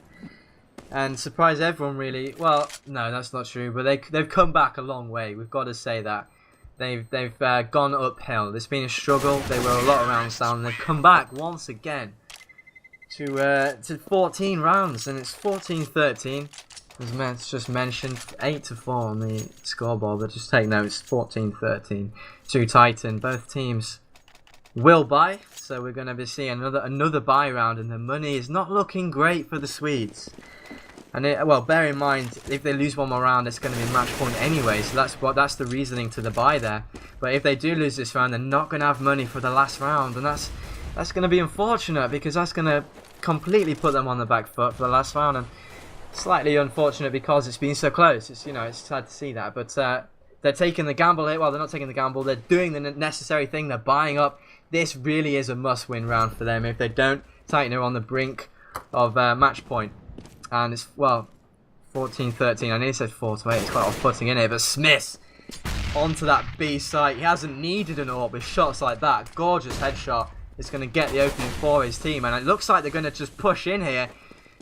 and surprise everyone, really. Well, no, that's not true, but they've come back a long way. We've got to say that. They've gone uphill. It's been a struggle. They were a lot of rounds down, and they've come back once again to 14 rounds, and it's 14-13. As Matt's just mentioned, 8-4 on the scoreboard, but just take note, it's 14-13 to Titan. Both teams will buy, so we're going to be seeing another buy round, and the money is not looking great for the Swedes. And well, bear in mind, if they lose one more round, it's going to be match point anyway, so that's the reasoning to the buy there. But if they do lose this round, they're not going to have money for the last round, and that's going to be unfortunate, because that's going to completely put them on the back foot for the last round. And slightly unfortunate because it's been so close. It's sad to see that, but they're taking the gamble here. Well, they're not taking the gamble. They're doing the necessary thing. They're buying up. This really is a must-win round for them. If they don't, Titan are on the brink of match point. And it's, well, 14-13. I nearly said 4-8. It's quite off-putting, isn't it? But Smith onto that B site. He hasn't needed an AWP with shots like that. Gorgeous headshot. Is going to get the opening for his team. And it looks like they're going to just push in here.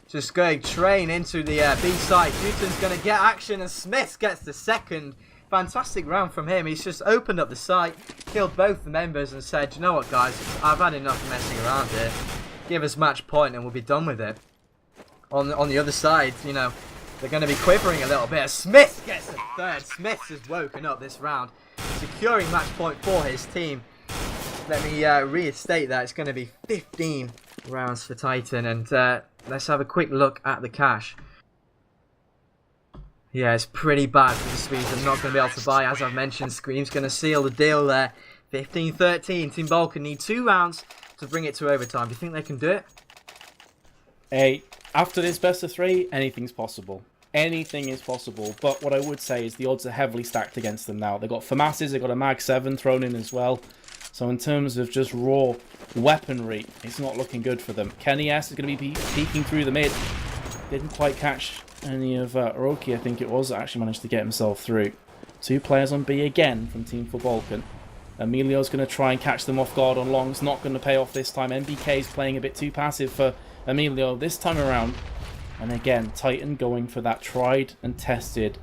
Just going train into the B site. Newton's going to get action, and Smith gets the second. Fantastic round from him. He's just opened up the site, killed both the members, and said, you know what, guys, I've had enough messing around here. Give us match point and we'll be done with it. On the other side, you know, they're going to be quivering a little bit. Smith gets the third. Smith has woken up this round, securing match point for his team. Let me restate that. It's going to be 15 rounds for Titan, and let's have a quick look at the cash. Yeah, it's pretty bad for the Swedes. They're not going to be able to buy. As I've mentioned, Scream's going to seal the deal there. 15-13. Team Balkan need 2 rounds to bring it to overtime. Do you think they can do it? Hey, after this best of 3, anything's possible. Anything is possible. But what I would say is the odds are heavily stacked against them now. They've got FAMASs, they've got a Mag 7 thrown in as well. So in terms of just raw weaponry, it's not looking good for them. Kenny S is going to be peeking through the mid. Didn't quite catch any of Roki, I think it was, that actually managed to get himself through. 2 players on B again from Team4Balkan. Emilio's going to try and catch them off guard on long. It's not going to pay off this time. MBK is playing a bit too passive for Emilio this time around. And again, Titan going for that tried and tested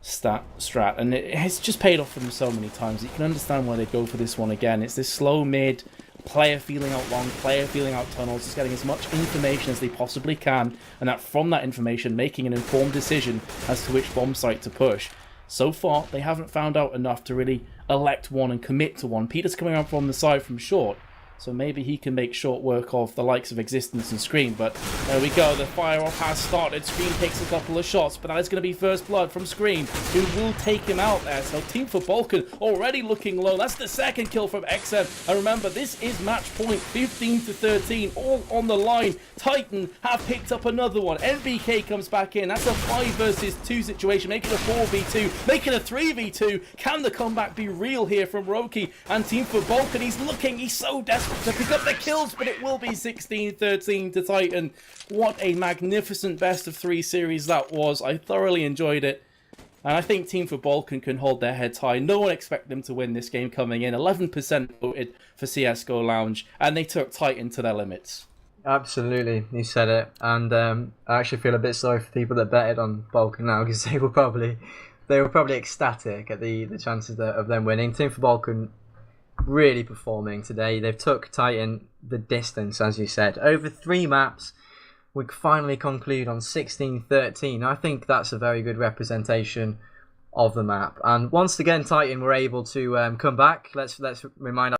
strat. And it has just paid off for them so many times. You can understand why they go for this one again. It's this slow mid, player feeling out long, player feeling out tunnels, just getting as much information as they possibly can, and that from that information making an informed decision as to which bomb site to push. So far, they haven't found out enough to really elect one and commit to one. Peter's coming out from the side from short, so maybe he can make short work of the likes of Existence and Scream. But there we go, the fire-off has started. Scream takes a couple of shots, but that is going to be first blood from Scream, who will take him out there. So Team4Balkan already looking low. That's the second kill from XM. And remember, this is match point, 15-13, all on the line. Titan have picked up another one. NBK comes back in. That's a 5 versus 2 situation, making a 4v2, making a 3v2. Can the comeback be real here from Roki and Team4Balkan? He's so desperate to pick up the kills, but it will be 16-13 to Titan. What a magnificent best of 3 series that was. I thoroughly enjoyed it. And I think Team4Balkan can hold their heads high. No one expected them to win this game coming in. 11% voted for CSGO Lounge, and they took Titan to their limits. Absolutely, you said it. And I actually feel a bit sorry for people that betted on Balkan now, because they were probably ecstatic at the chances of them winning. Team4Balkan really performing today. They've took Titan the distance, as you said. Over 3 maps, we finally conclude on 16-13. I think that's a very good representation of the map. And once again, Titan were able to come back. Let's remind